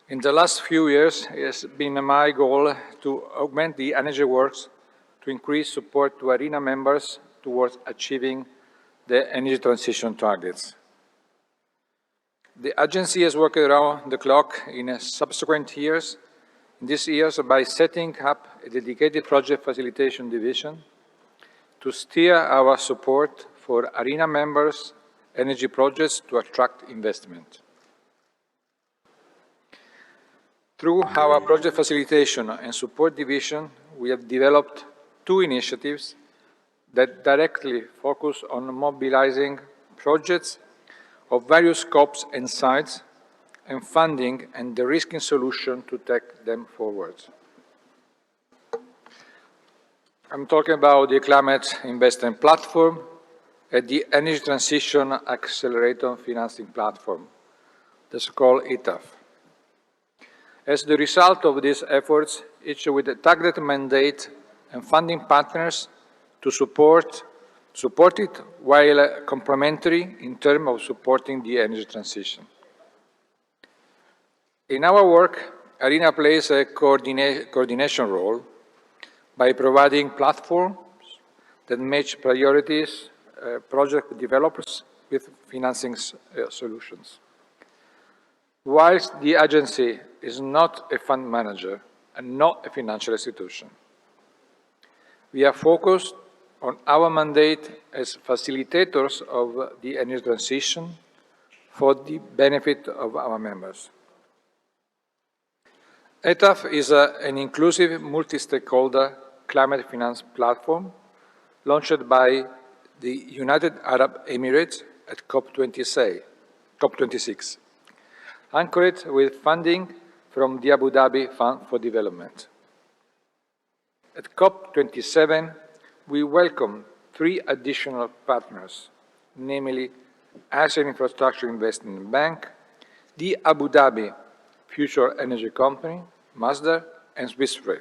In the last few years, it has been my goal to augment the energy works to increase support to ARENA members towards achieving the energy transition targets. The agency has worked around the clock in subsequent years, by setting up a dedicated project facilitation division to steer our support for ARENA members' energy projects to attract investment. Through our project facilitation and support division, we have developed two initiatives that directly focus on mobilizing projects of various scopes and size, and funding and de-risking solutions to take them forward. I'm talking about the Climate Investment Platform and the Energy Transition Accelerator Financing Platform, that's called ETAF. As the result of these efforts, each with a targeted mandate and funding partners to support it while complementary in terms of supporting the energy transition. In our work, ARENA plays a coordination role by providing platforms that match priorities, project developers with financing solutions. Whilst the agency is not a fund manager and not a financial institution, we are focused on our mandate as facilitators of the energy transition for the benefit of our members. ETAF is an inclusive multi-stakeholder climate finance platform launched by the United Arab Emirates at COP26, anchored with funding from the Abu Dhabi Fund for Development. At COP27, we welcome 3 additional partners, namely Asian Infrastructure Investment Bank, the Abu Dhabi Future Energy Company, Masdar, and Swiss Re,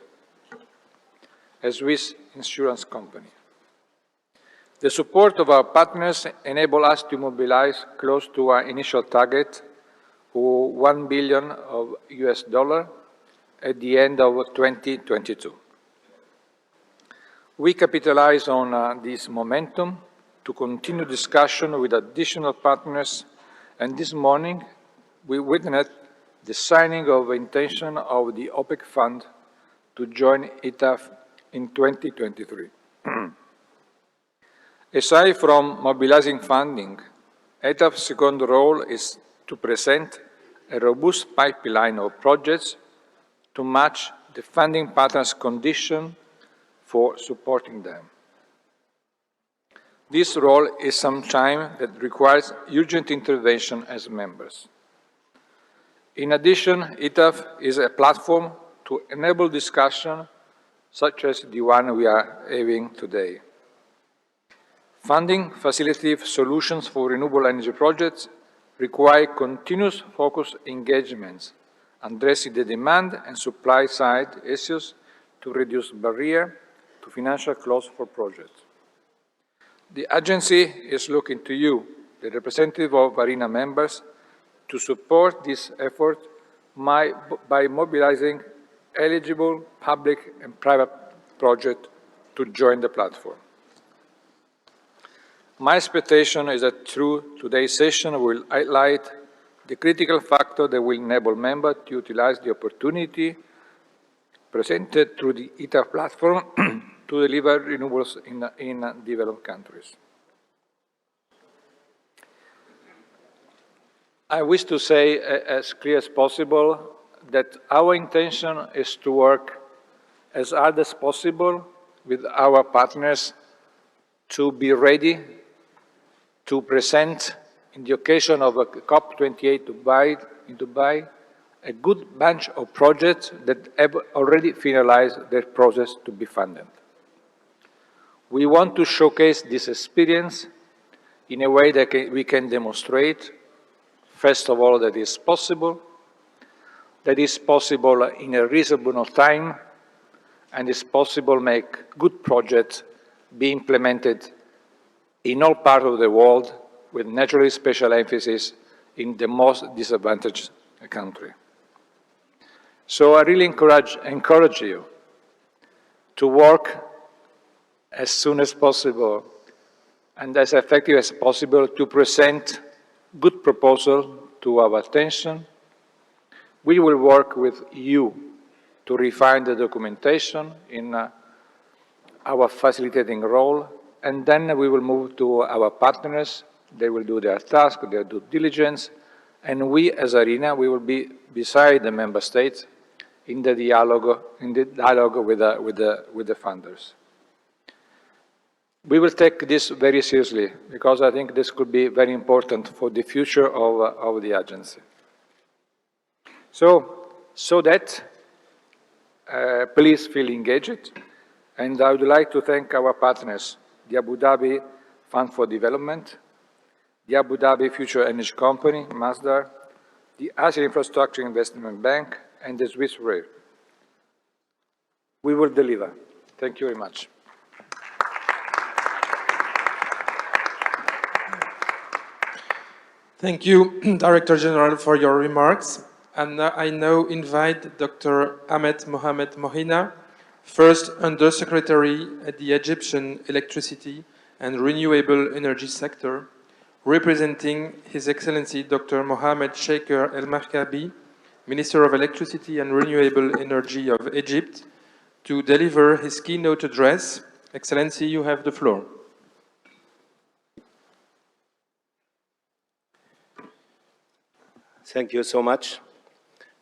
a Swiss insurance company. The support of our partners enables us to mobilize close to our initial target of $1 billion at the end of 2022. We capitalize on this momentum to continue discussion with additional partners, and this morning we witnessed the signing of intention of the OPEC Fund to join ETAF in 2023. Aside from mobilizing funding, ETAF's second role is to present a robust pipeline of projects to match the funding partners' condition for supporting them. This role is sometimes that requires urgent intervention as members. In addition, ETAF is a platform to enable discussion such as the one we are having today. Funding facilitative solutions for renewable energy projects require continuous focused engagements, addressing the demand and supply side issues to reduce barrier to financial close for projects. The agency is looking to you, the representative of ARENA members, to support this effort by mobilizing eligible public and private projects to join the platform. My expectation is that through today's session will highlight the critical factor that will enable members to utilize the opportunity presented through the ETAF platform to deliver renewables in developed countries. I wish to say as clear as possible that our intention is to work as hard as possible with our partners to be ready to present, in the occasion of COP28 in Dubai, a good bunch of projects that have already finalized their process to be funded. We want to showcase this experience in a way that we can demonstrate, first of all, that is possible in a reasonable time, and it's possible to make good projects be implemented in all parts of the world, with naturally special emphasis in the most disadvantaged country. So I really encourage you to work as soon as possible and as effective as possible to present good proposals to our attention. We will work with you to refine the documentation in our facilitating role, and then we will move to our partners. They will do their task, their due diligence, and we as ARENA, we will be beside the member states in the dialogue with the funders. We will take this very seriously because I think this could be very important for the future of the agency. So that please feel engaged, and I would like to thank our partners, the Abu Dhabi Fund for Development, the Abu Dhabi Future Energy Company, Masdar, the Asian Infrastructure Investment Bank, and the Swiss Re. We will deliver. Thank you very much. Thank you, Director General, for your remarks. And I now invite Dr. Ahmed Mohamed Mohina, First Undersecretary at the Egyptian Electricity and Renewable Energy Sector, representing His Excellency Dr. Mohamed Shaker El Markabi, Minister of Electricity and Renewable Energy of Egypt, to deliver his keynote address. Excellency, you have the floor. Thank you so much.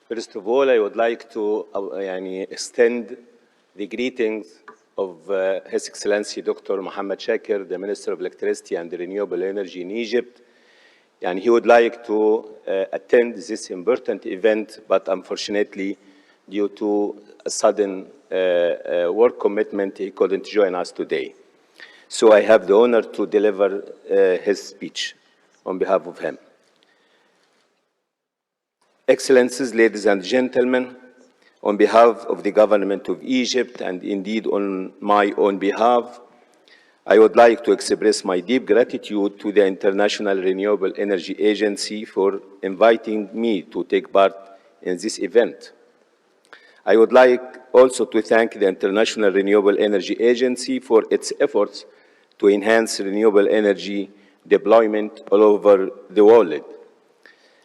First of all, I would like to extend the greetings of His Excellency Dr. Mohamed Shaker, the Minister of Electricity and Renewable Energy in Egypt. And he would like to attend this important event, but unfortunately, due to a sudden work commitment, he couldn't join us today. So I have the honor to deliver his speech on behalf of him. Excellencies, ladies and gentlemen, on behalf of the government of Egypt and indeed on my own behalf, I would like to express my deep gratitude to the International Renewable Energy Agency for inviting me to take part in this event. I would like also to thank the International Renewable Energy Agency for its efforts to enhance renewable energy deployment all over the world.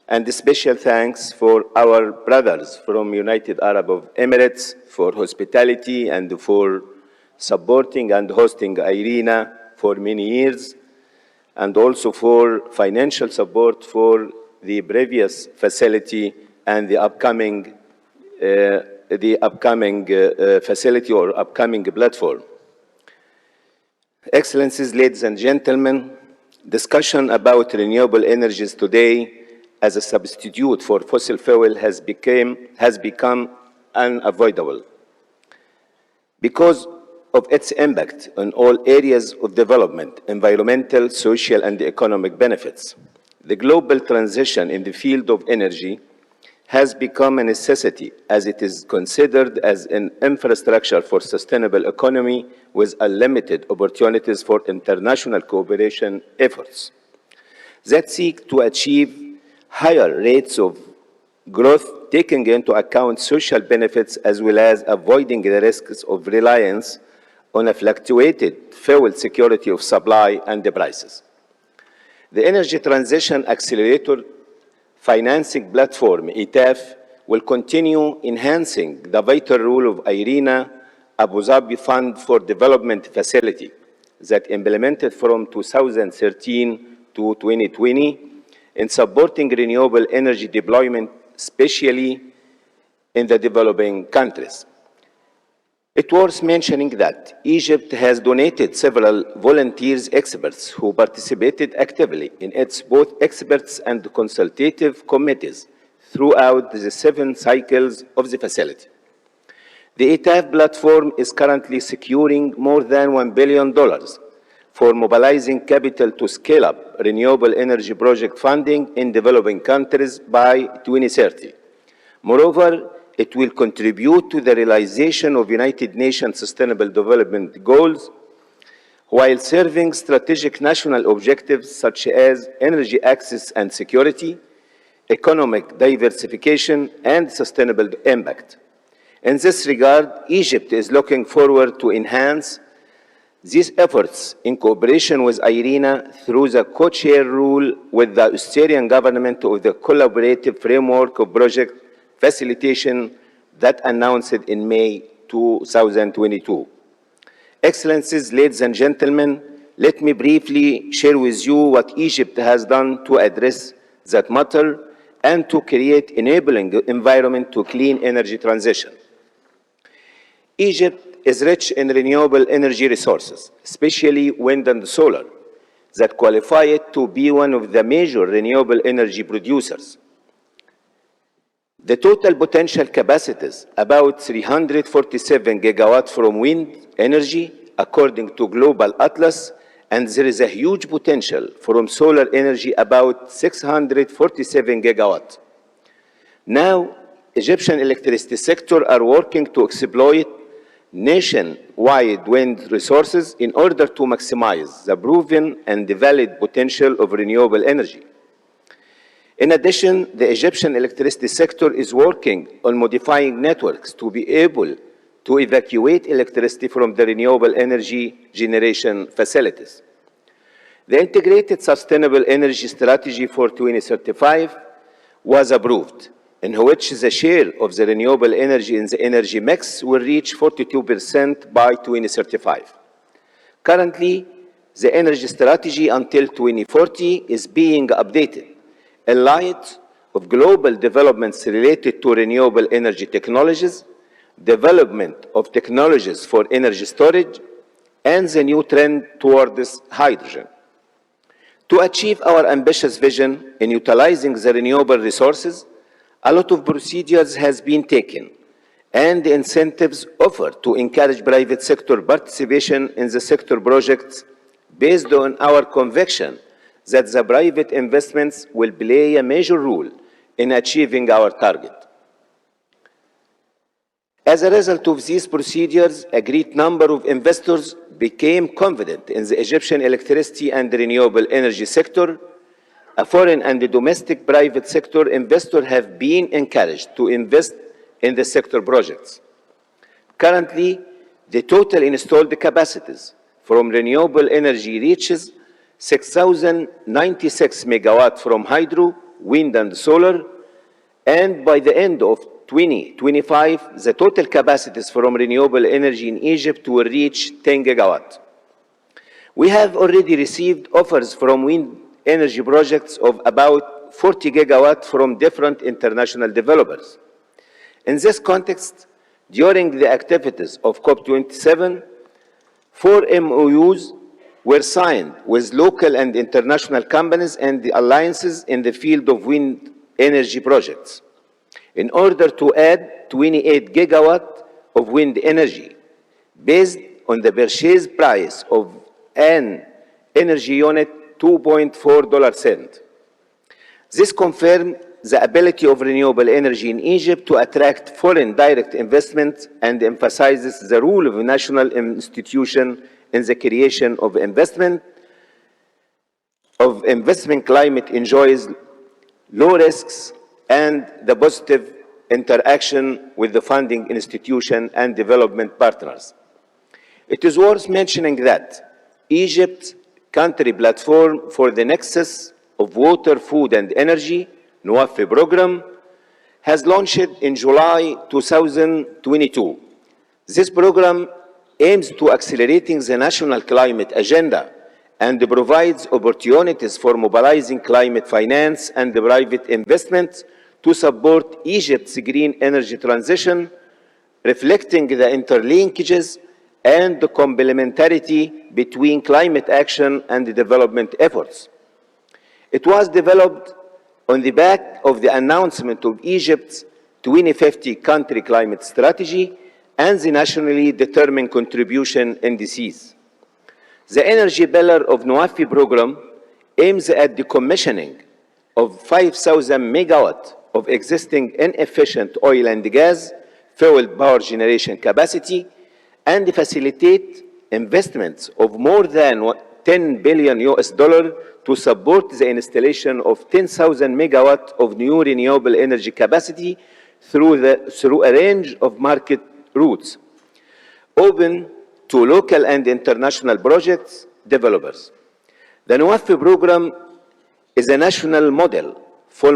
And a special thanks for our brothers from United Arab Emirates for hospitality and for supporting and hosting IRENA for many years, and also for financial support for the previous facility and the upcoming facility or upcoming platform. Excellencies, ladies and gentlemen, discussion about renewable energies today as a substitute for fossil fuel has become unavoidable because of its impact on all areas of development, environmental, social, and economic benefits. The global transition in the field of energy has become a necessity as it is considered as an infrastructure for sustainable economy with unlimited opportunities for international cooperation efforts that seek to achieve higher rates of growth, taking into account social benefits as well as avoiding the risks of reliance on a fluctuated fuel security of supply and the prices. The Energy Transition Accelerator Financing Platform, ETAF, will continue enhancing the vital role of IRENA, Abu Dhabi Fund for Development Facility, that implemented from 2013 to 2020, in supporting renewable energy deployment, especially in the developing countries. It's worth mentioning that Egypt has donated several volunteers experts who participated actively in its both experts and consultative committees throughout the 7 cycles of the facility. The ETAF platform is currently securing more than $1 billion for mobilizing capital to scale up renewable energy project funding in developing countries by 2030. Moreover, it will contribute to the realization of United Nations Sustainable Development Goals while serving strategic national objectives such as energy access and security, economic diversification, and sustainable impact. In this regard, Egypt is looking forward to enhance these efforts in cooperation with IRENA through the co-chair rule with the Australian government of the collaborative framework of project facilitation that announced in May 2022. Excellencies, ladies and gentlemen, let me briefly share with you what Egypt has done to address that matter and to create enabling environment to clean energy transition. Egypt is rich in renewable energy resources, especially wind and solar, that qualify it to be one of the major renewable energy producers. The total potential capacities, about 347 gigawatts from wind energy, according to Global Atlas, and there is a huge potential from solar energy, about 647 gigawatts. Now, Egyptian electricity sector are working to exploit nationwide wind resources in order to maximize the proven and valid potential of renewable energy. In addition, the Egyptian electricity sector is working on modifying networks to be able to evacuate electricity from the renewable energy generation facilities. The Integrated Sustainable Energy Strategy for 2035 was approved, in which the share of the renewable energy in the energy mix will reach 42% by 2035. Currently, the energy strategy until 2040 is being updated in light of global developments related to renewable energy technologies, development of technologies for energy storage, and the new trend towards hydrogen. To achieve our ambitious vision in utilizing the renewable resources, a lot of procedures has been taken and incentives offered to encourage private sector participation in the sector projects based on our conviction that the private investments will play a major role in achieving our target. As a result of these procedures, a great number of investors became confident in the Egyptian electricity and renewable energy sector. A foreign and the domestic private sector investors have been encouraged to invest in the sector projects. Currently, the total installed capacities from renewable energy reaches 6,096 megawatts from hydro, wind, and solar, and by the end of 2025, the total capacities from renewable energy in Egypt will reach 10 gigawatts. We have already received offers from wind energy projects of about 40 gigawatts from different international developers. In this context, during the activities of COP27, 4 MOUs were signed with local and international companies and the alliances in the field of wind energy projects in order to add 28 gigawatts of wind energy based on the purchase price of an energy unit $2.4. This confirms the ability of renewable energy in Egypt to attract foreign direct investment and emphasizes the role of national institutions in the creation of investment. Climate enjoys low risks and the positive interaction with the funding institution and development partners. It is worth mentioning that Egypt's country platform for the nexus of water, food, and energy, NWAFE program, has launched in July 2022. This program aims to accelerating the national climate agenda and provides opportunities for mobilizing climate finance and private investment to support Egypt's green energy transition, reflecting the interlinkages and the complementarity between climate action and the development efforts. It was developed on the back of the announcement of Egypt's 2050 country climate strategy and the nationally determined contribution indices. The energy pillar of NWAFE program aims at the commissioning of 5,000 megawatts of existing inefficient oil and gas fueled power generation capacity and facilitate investments of more than $10 billion to support the installation of 10,000 megawatts of new renewable energy capacity through a range of market routes, open to local and international projects developers. The NWAF program is a national model for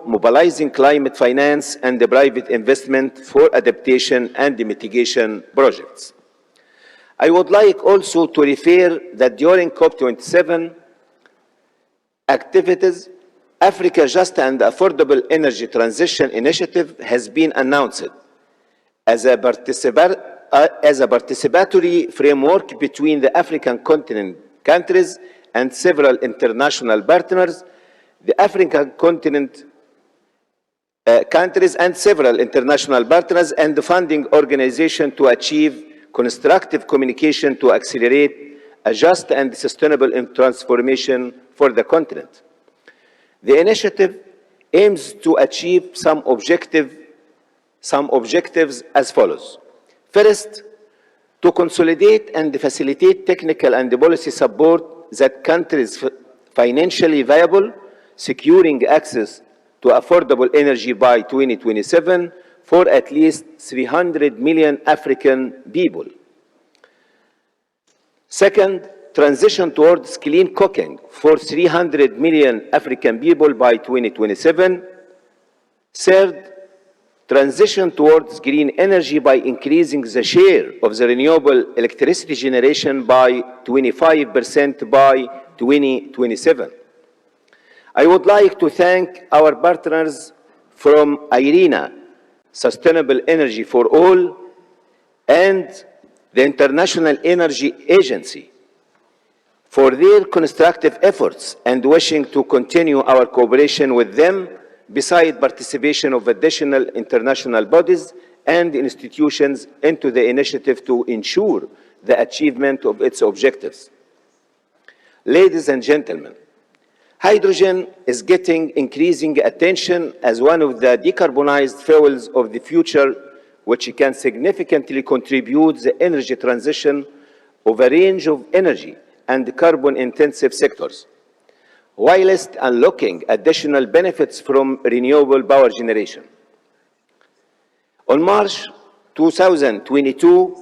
mobilizing climate finance and the private investment for adaptation and mitigation projects. I would like also to refer that during COP27 activities, Africa Just and Affordable Energy Transition Initiative has been announced as a participatory framework between the African continent countries and several international partners. The African continent countries and several international partners and the funding organization to achieve constructive communication to accelerate a just and sustainable transformation for the continent. The initiative aims to achieve some objectives as follows. First, to consolidate and facilitate technical and policy support that countries financially viable, securing access to affordable energy by 2027 for at least 300 million African people. Second, transition towards clean cooking for 300 million African people by 2027. Third, transition towards green energy by increasing the share of the renewable electricity generation by 25% by 2027. I would like to thank our partners from IRENA, Sustainable Energy for All, and the International Energy Agency for their constructive efforts and wishing to continue our cooperation with them beside participation of additional international bodies and institutions into the initiative to ensure the achievement of its objectives. Ladies and gentlemen, hydrogen is getting increasing attention as one of the decarbonized fuels of the future, which can significantly contribute to the energy transition of a range of energy and carbon-intensive sectors, whilst unlocking additional benefits from renewable power generation. On March 2022,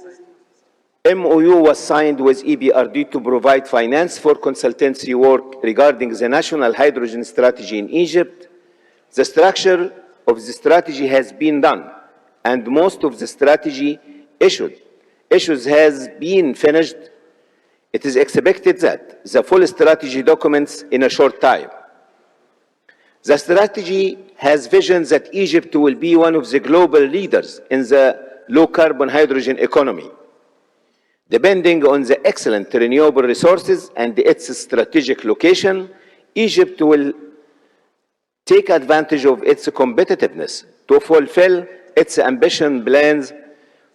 MOU was signed with EBRD to provide finance for consultancy work regarding the national hydrogen strategy in Egypt. The structure of the strategy has been done, and most of the strategy issues has been finished. It is expected that the full strategy documents in a short time. The strategy has visions that Egypt will be one of the global leaders in the low-carbon hydrogen economy. Depending on the excellent renewable resources and its strategic location, Egypt will take advantage of its competitiveness to fulfill its ambition plans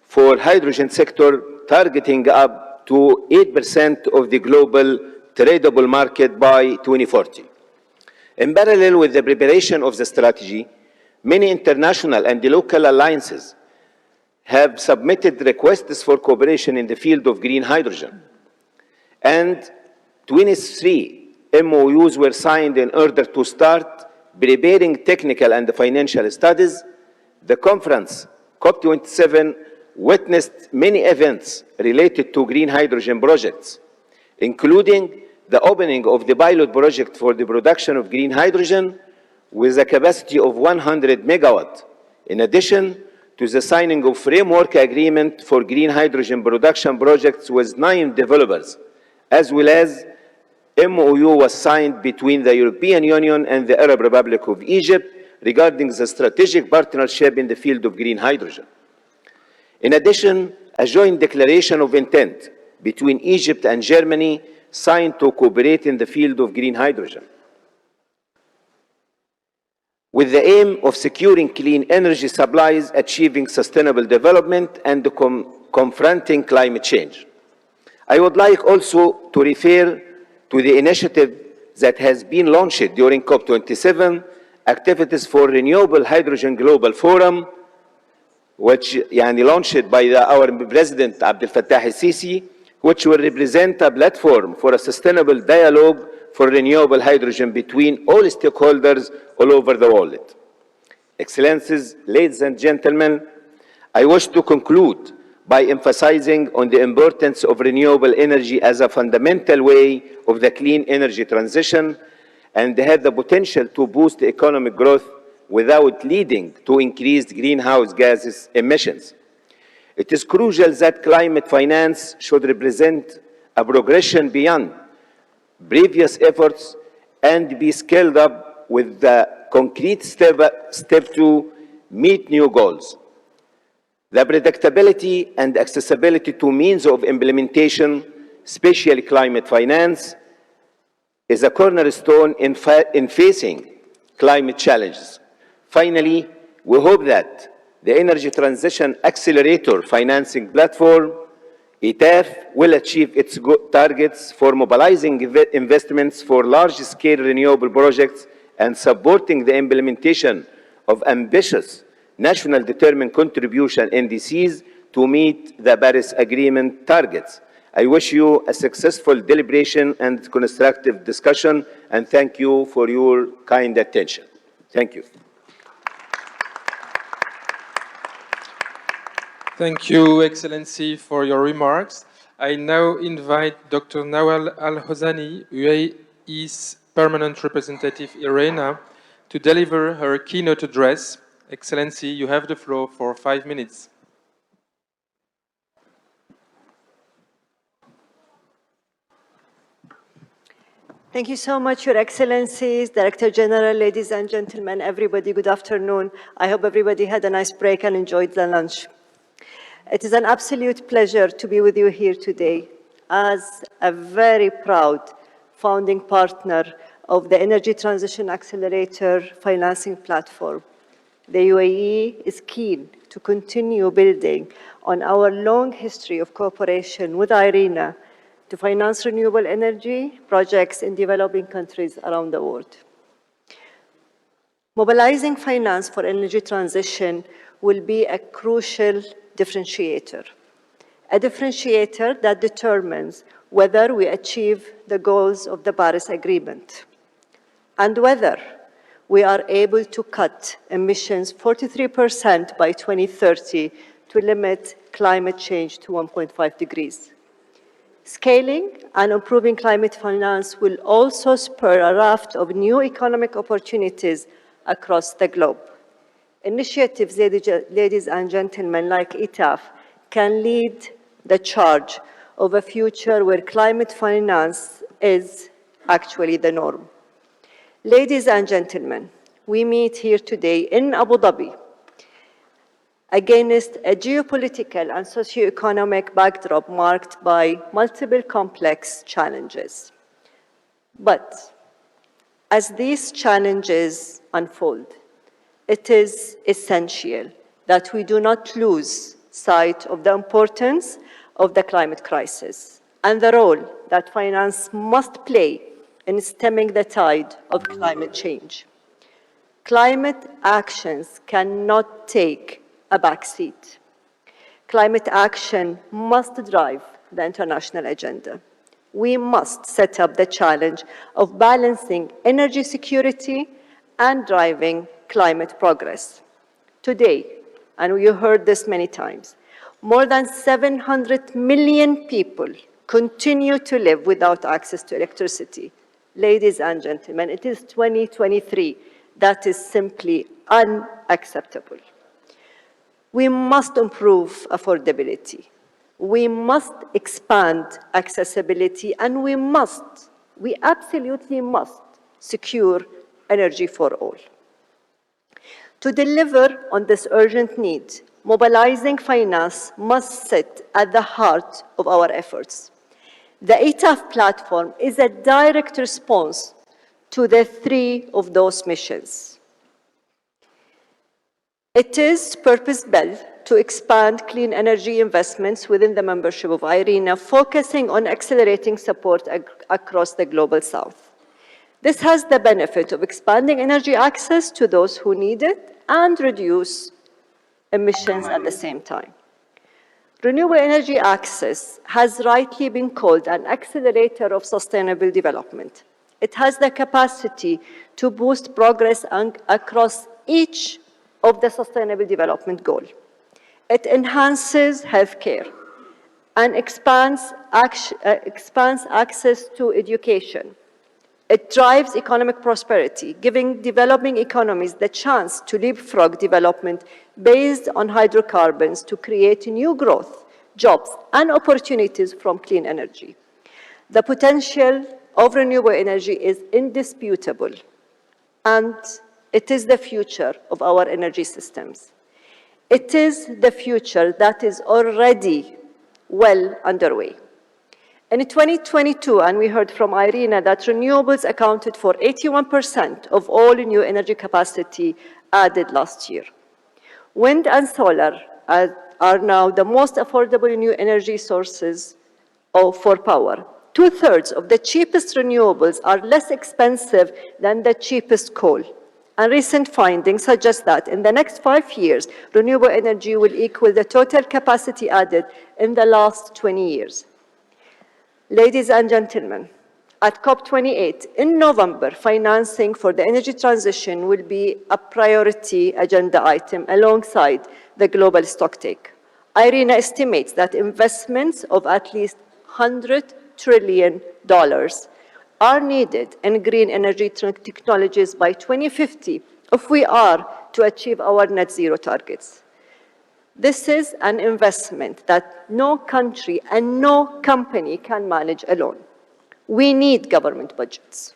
for hydrogen sector, targeting up to 8% of the global tradable market by 2040. In parallel with the preparation of the strategy, many international and local alliances have submitted requests for cooperation in the field of green hydrogen, and 23 MOUs were signed in order to start preparing technical and financial studies. The conference, COP27, witnessed many events related to green hydrogen projects, including the opening of the pilot project for the production of green hydrogen with a capacity of 100 megawatts, in addition to the signing of framework agreement for green hydrogen production projects with 9 developers, as well as MOU was signed between the European Union and the Arab Republic of Egypt regarding the strategic partnership in the field of green hydrogen. In addition, a joint declaration of intent between Egypt and Germany signed to cooperate in the field of green hydrogen, with the aim of securing clean energy supplies, achieving sustainable development, and confronting climate change. I would like also to refer to the initiative that has been launched during COP27, Activities for Renewable Hydrogen Global Forum, which launched by our President Abdel Fattah el-Sisi which will represent a platform for a sustainable dialogue for renewable hydrogen between all stakeholders all over the world. Excellencies, ladies and gentlemen, I wish to conclude by emphasizing on the importance of renewable energy as a fundamental way of the clean energy transition, and they have the potential to boost economic growth without leading to increased greenhouse gases emissions. It is crucial that climate finance should represent a progression beyond previous efforts and be scaled up with the concrete step to meet new goals. The predictability and accessibility to means of implementation, especially climate finance, is a cornerstone in facing climate challenges. Finally, we hope that the Energy Transition Accelerator Financing Platform, ETAF, will achieve its targets for mobilizing investments for large-scale renewable projects and supporting the implementation of ambitious national determined contribution NDCs to meet the Paris Agreement targets. I wish you a successful deliberation and constructive discussion, and thank you for your kind attention. Thank you. Thank you, Excellency, for your remarks. I now invite Dr. Nawal Al-Hosani, UAE's Permanent Representative IRENA, to deliver her keynote address. Excellency, you have the floor for 5 minutes. Thank you so much, Your Excellencies, Director General, ladies and gentlemen, everybody, good afternoon. I hope everybody had a nice break and enjoyed the lunch. It is an absolute pleasure to be with you here today as a very proud founding partner of the Energy Transition Accelerator Financing Platform. The UAE is keen to continue building on our long history of cooperation with IRENA to finance renewable energy projects in developing countries around the world. Mobilizing finance for energy transition will be a crucial differentiator, a differentiator that determines whether we achieve the goals of the Paris Agreement and whether we are able to cut emissions 43% by 2030 to limit climate change to 1.5 degrees. Scaling and improving climate finance will also spur a raft of new economic opportunities across the globe. Initiatives, ladies and gentlemen, like ETAF can lead the charge of a future where climate finance is actually the norm. Ladies and gentlemen, we meet here today in Abu Dhabi against a geopolitical and socio-economic backdrop marked by multiple complex challenges. But as these challenges unfold, it is essential that we do not lose sight of the importance of the climate crisis and the role that finance must play in stemming the tide of climate change. Climate actions cannot take a backseat. Climate action must drive the international agenda. We must set up the challenge of balancing energy security and driving climate progress. Today, and you heard this many times, more than 700 million people continue to live without access to electricity. Ladies and gentlemen, it is 2023. That is simply unacceptable. We must improve affordability. We must expand accessibility, and we absolutely must secure energy for all. To deliver on this urgent need, mobilizing finance must sit at the heart of our efforts. The ETAF platform is a direct response to the three of those missions. It is purpose-built to expand clean energy investments within the membership of IRENA, focusing on accelerating support across the Global South. This has the benefit of expanding energy access to those who need it and reduce emissions at the same time. Renewable energy access has rightly been called an accelerator of sustainable development. It has the capacity to boost progress across each of the sustainable development goals. It enhances healthcare and expands access to education. It drives economic prosperity, giving developing economies the chance to leapfrog development based on hydrocarbons to create new growth, jobs, and opportunities from clean energy. The potential of renewable energy is indisputable, and it is the future of our energy systems. It is the future that is already well underway. In 2022, and we heard from Irina that renewables accounted for 81% of all new energy capacity added last year. Wind and solar are now the most affordable new energy sources for power. Two-thirds of the cheapest renewables are less expensive than the cheapest coal. And recent findings suggest that in the next 5 years, renewable energy will equal the total capacity added in the last 20 years. Ladies and gentlemen, at COP28 in November, financing for the energy transition will be a priority agenda item alongside the global stocktake. IRENA estimates that investments of at least $100 trillion are needed in green energy technologies by 2050 if we are to achieve our net zero targets. This is an investment that no country and no company can manage alone. We need government budgets,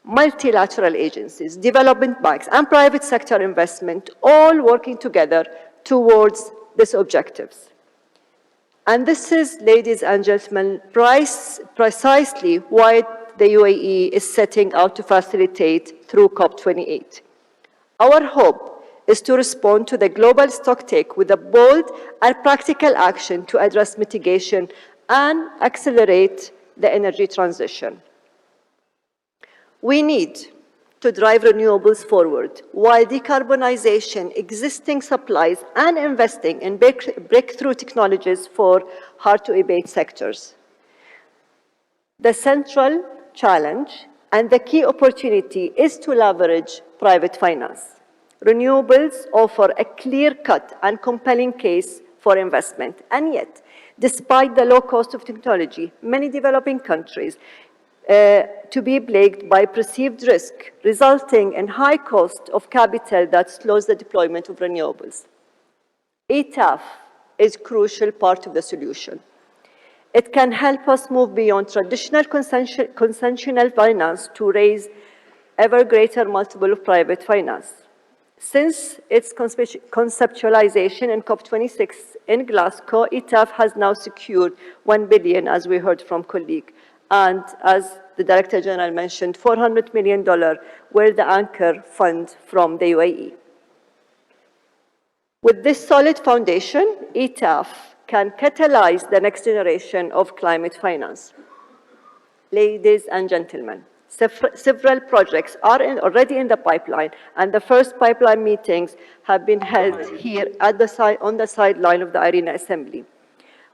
multilateral agencies, development banks, and private sector investment all working together towards these objectives. And this is, ladies and gentlemen, precisely why the UAE is setting out to facilitate through COP28. Our hope is to respond to the global stocktake with a bold and practical action to address mitigation and accelerate the energy transition. We need to drive renewables forward while decarbonization existing supplies and investing in breakthrough technologies for hard-to-abate sectors. The central challenge and the key opportunity is to leverage private finance. Renewables offer a clear-cut and compelling case for investment, and yet, despite the low cost of technology, many developing countries to be plagued by perceived risk, resulting in high cost of capital that slows the deployment of renewables. ETAF is a crucial part of the solution. It can help us move beyond traditional conventional finance to raise ever greater multiple of private finance. Since its conceptualization in COP26 in Glasgow, ETAF has now secured $1 billion, as we heard from colleague, and as the Director General mentioned, $400 million were the anchor fund from the UAE. With this solid foundation, ETAF can catalyze the next generation of climate finance. Ladies and gentlemen, several projects are already in the pipeline, and the first pipeline meetings have been held here at on the sideline of the IRENA Assembly.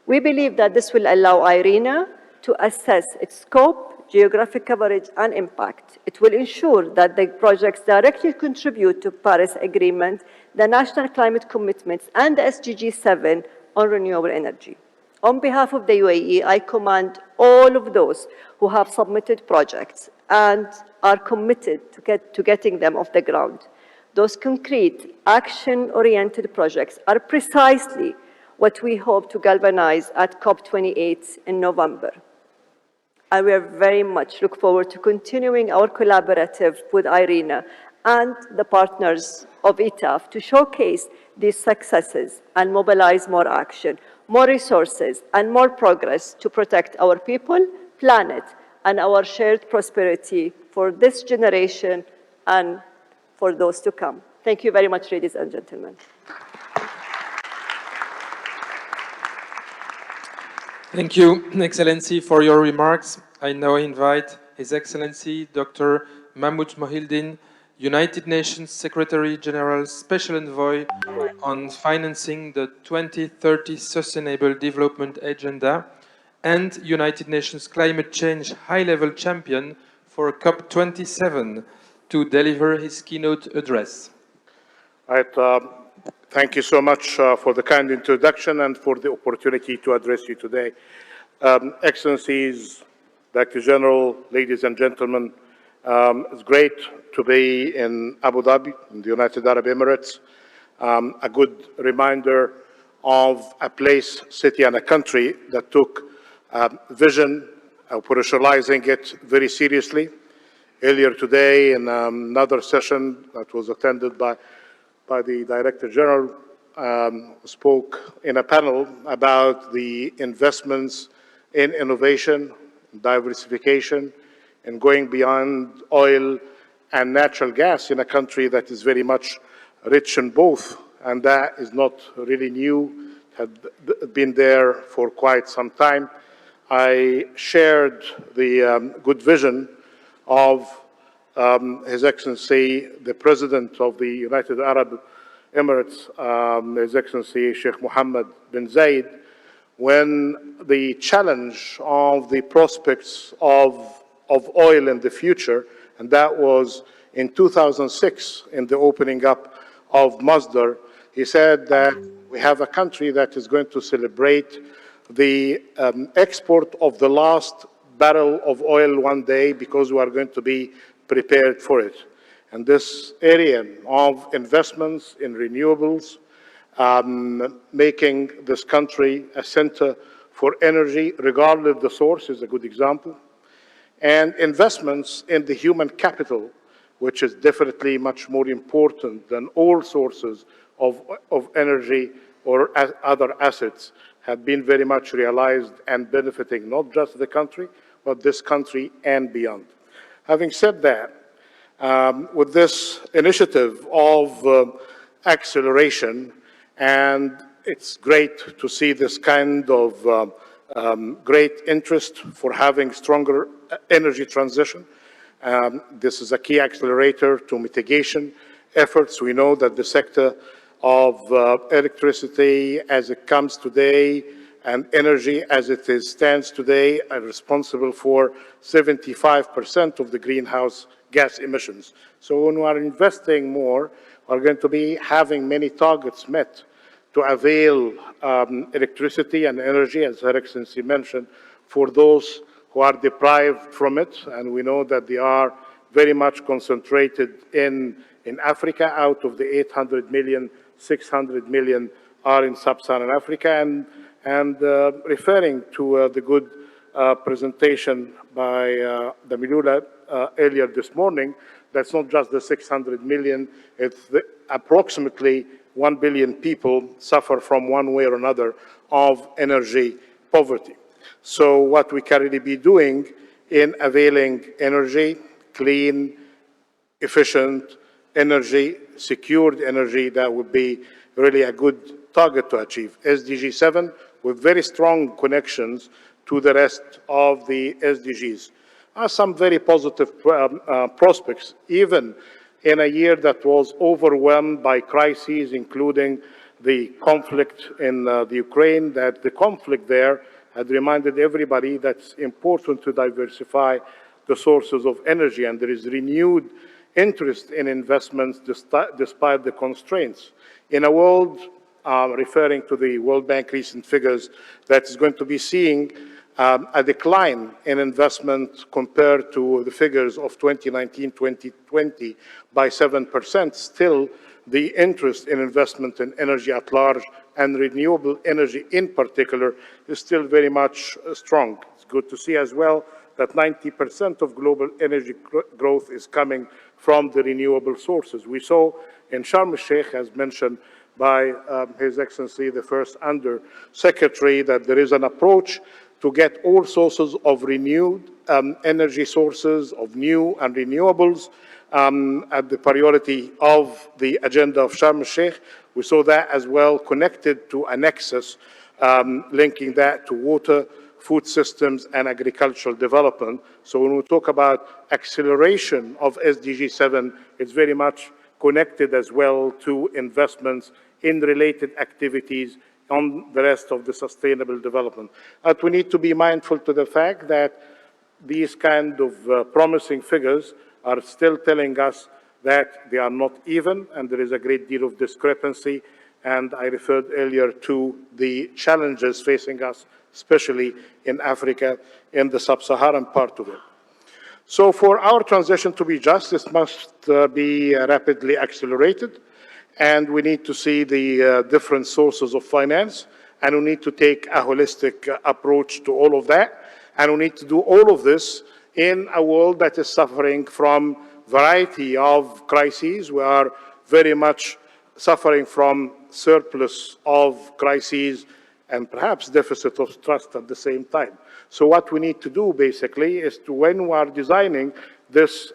We believe that this will allow IRENA to assess its scope, geographic coverage, and impact. It will ensure that the projects directly contribute to Paris Agreement, the national climate commitments, and the SDG 7 on renewable energy. On behalf of the UAE, I commend all of those who have submitted projects and are committed to getting them off the ground. Those concrete, action-oriented projects are precisely what we hope to galvanize at COP28 in November. And we are very much look forward to continuing our collaborative with IRENA and the partners of ETAF to showcase these successes and mobilize more action, more resources, and more progress to protect our people, planet, and our shared prosperity for this generation and for those to come. Thank you very much, ladies and gentlemen. Thank you, Excellency, for your remarks. I now invite His Excellency Dr. Mahmoud Mohildin, United Nations Secretary General Special Envoy on financing the 2030 Sustainable Development Agenda, and United Nations Climate Change High-Level Champion for COP27 to deliver his keynote address. Right, thank you so much for the kind introduction and for the opportunity to address you today. Excellencies, Director General, ladies and gentlemen, it's great to be in Abu Dhabi, in the United Arab Emirates. A good reminder of a place, city, and a country that took vision, operationalizing it very seriously. Earlier today, in another session that was attended by the Director General, spoke in a panel about the investments in innovation, diversification, and going beyond oil and natural gas in a country that is very much rich in both. And that is not really new, had been there for quite some time. I shared the good vision of His Excellency, the President of the United Arab Emirates, His Excellency Sheikh Mohammed bin Zayed, when the challenge of the prospects of oil in the future, and that was in 2006 in the opening up of Masdar, he said that we have a country that is going to celebrate the export of the last barrel of oil one day because we are going to be prepared for it. And this area of investments in renewables, making this country a center for energy, regardless of the source, is a good example. And investments in the human capital, which is definitely much more important than all sources of energy or other assets, have been very much realized and benefiting not just the country, but this country and beyond. Having said that, with this initiative of acceleration, and it's great to see this kind of great interest for having stronger energy transition. This is a key accelerator to mitigation efforts. We know that the sector of electricity as it comes today and energy as it stands today are responsible for 75% of the greenhouse gas emissions. So when we are investing more, we're going to be having many targets met to avail electricity and energy, as Her Excellency mentioned, for those who are deprived from it. And we know that they are very much concentrated in Africa. Out of the 800 million, 600 million are in sub-Saharan Africa. And referring to the good presentation by the Milula earlier this morning, that's not just the 600 million, it's approximately 1 billion people suffer from one way or another of energy poverty. So what we can really be doing in availing energy, clean, efficient energy, secured energy, that would be really a good target to achieve. SDG 7 with very strong connections to the rest of the SDGs. Some very positive prospects, even in a year that was overwhelmed by crises, including the conflict in the Ukraine, that the conflict there had reminded everybody that it's important to diversify the sources of energy, and there is renewed interest in investments despite the constraints. In a world, referring to the World Bank recent figures, that is going to be seeing a decline in investment compared to the figures of 2019-2020 by 7%. Still, the interest in investment in energy at large and renewable energy in particular is still very much strong. It's good to see as well that 90% of global energy growth is coming from the renewable sources. We saw in Sharm el-Sheikh, as mentioned by His Excellency, the First Under Secretary, that there is an approach to get all sources of renewed energy sources, of new and renewables, at the priority of the agenda of Sharm el-Sheikh. We saw that as well connected to a nexus linking that to water food systems, and agricultural development. So when we talk about acceleration of SDG 7, it's very much connected as well to investments in related activities on the rest of the sustainable development. But we need to be mindful to the fact that these kind of promising figures are still telling us that they are not even, and there is a great deal of discrepancy. And I referred earlier to the challenges facing us, especially in Africa, in the sub-Saharan part of it. So for our transition to be just, this must be rapidly accelerated, and we need to see the different sources of finance, and we need to take a holistic approach to all of that, and we need to do all of this in a world that is suffering from a variety of crises. We are very much suffering from surplus of crises and perhaps deficit of trust at the same time. So what we need to do basically is to, when we are designing this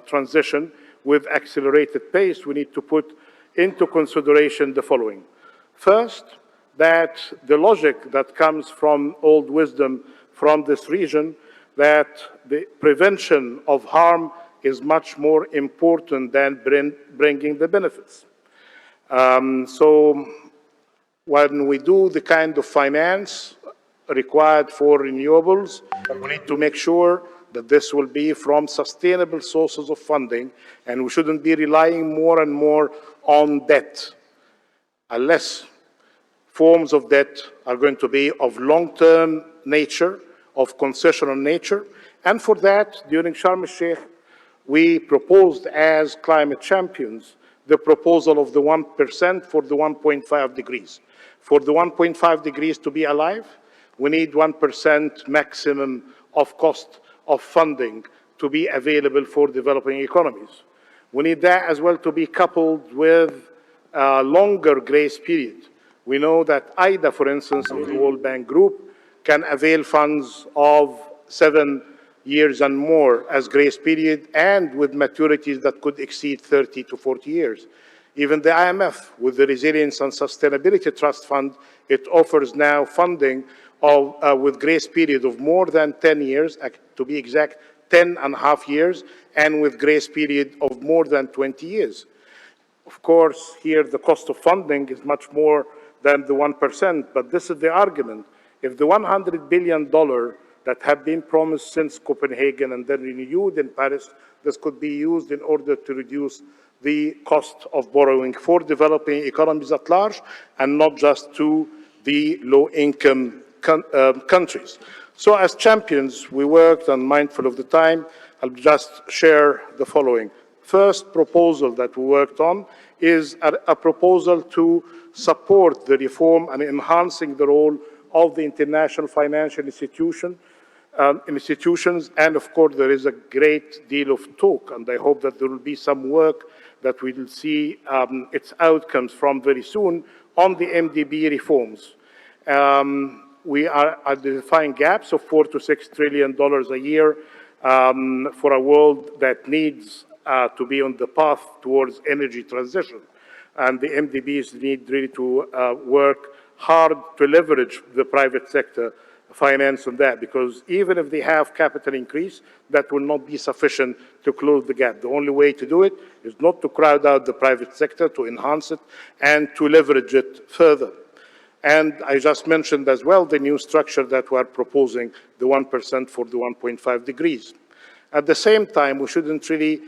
transition with accelerated pace, we need to put into consideration the following. First, that the logic that comes from old wisdom from this region, that the prevention of harm is much more important than bringing the benefits. So when we do the kind of finance required for renewables, we need to make sure that this will be from sustainable sources of funding, and we shouldn't be relying more and more on debt, unless forms of debt are going to be of long-term nature, of concessional nature. And for that, during Sharm el-Sheikh, we proposed as climate champions the proposal of the 1% for the 1.5 degrees. For the 1.5 degrees to be alive, we need 1% maximum of cost of funding to be available for developing economies. We need that as well to be coupled with a longer grace period. We know that IDA, for instance, of the World Bank Group, can avail funds of 7 years and more as grace period, and with maturities that could exceed 30 to 40 years. Even the IMF, with the Resilience and Sustainability Trust Fund, it offers now funding of, with grace period of more than 10 years, to be exact, 10.5 years, and with grace period of more than 20 years. Of course, here the cost of funding is much more than the 1%, but this is the argument. If the $100 billion that have been promised since Copenhagen and then renewed in Paris, this could be used in order to reduce the cost of borrowing for developing economies at large, and not just to the low-income countries. So as champions, we worked, and mindful of the time, I'll just share the following. First proposal that we worked on is a proposal to support the reform and enhancing the role of the international financial institutions, and of course there is a great deal of talk, and I hope that there will be some work that we will see its outcomes from very soon on the MDB reforms. We are identifying gaps of $4 to $6 trillion a year for a world that needs to be on the path towards energy transition. And the MDBs need really to work hard to leverage the private sector finance on that, because even if they have capital increase, that will not be sufficient to close the gap. The only way to do it is not to crowd out the private sector, to enhance it, and to leverage it further. And I just mentioned as well the new structure that we are proposing, the 1% for the 1.5 degrees. At the same time, we shouldn't really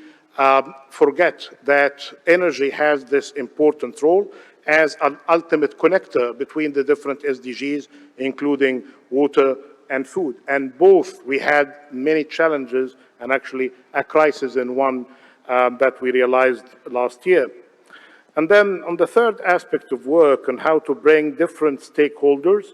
forget that energy has this important role as an ultimate connector between the different SDGs, including water and food. And both, we had many challenges, and actually a crisis in one that we realized last year. And then on the third aspect of work, on how to bring different stakeholders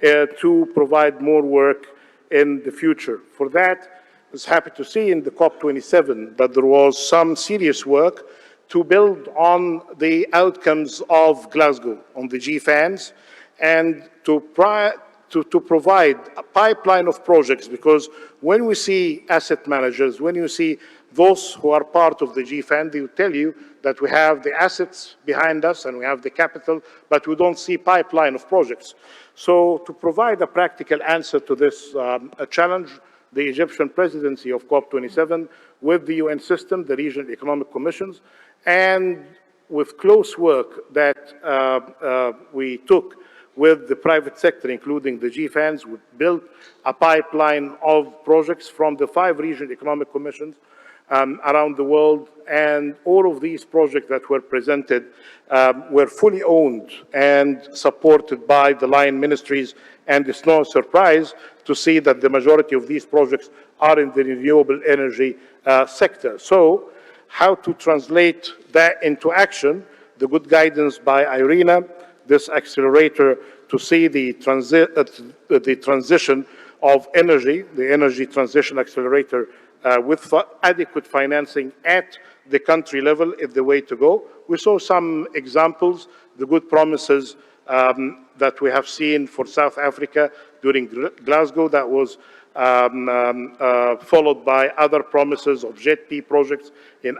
to provide more work in the future. For that, I was happy to see in the COP27 that there was some serious work to build on the outcomes of Glasgow, on the GFANs, and to provide a pipeline of projects, because when we see asset managers, when you see those who are part of the GFAN, they will tell you that we have the assets behind us and we have the capital, but we don't see pipeline of projects. So to provide a practical answer to this challenge, the Egyptian presidency of COP27 with the UN system, the regional economic commissions, and with close work that we took with the private sector, including the GFANs, we built a pipeline of projects from the 5 regional economic commissions around the world, and all of these projects that were presented were fully owned and supported by the line ministries, and it's no surprise to see that the majority of these projects are in the renewable energy sector. So how to translate that into action? The good guidance by IRENA, this accelerator to see the transition of energy, the energy transition accelerator with adequate financing at the country level is the way to go. We saw some examples, the good promises that we have seen for South Africa during Glasgow, that was followed by other promises of JETP projects in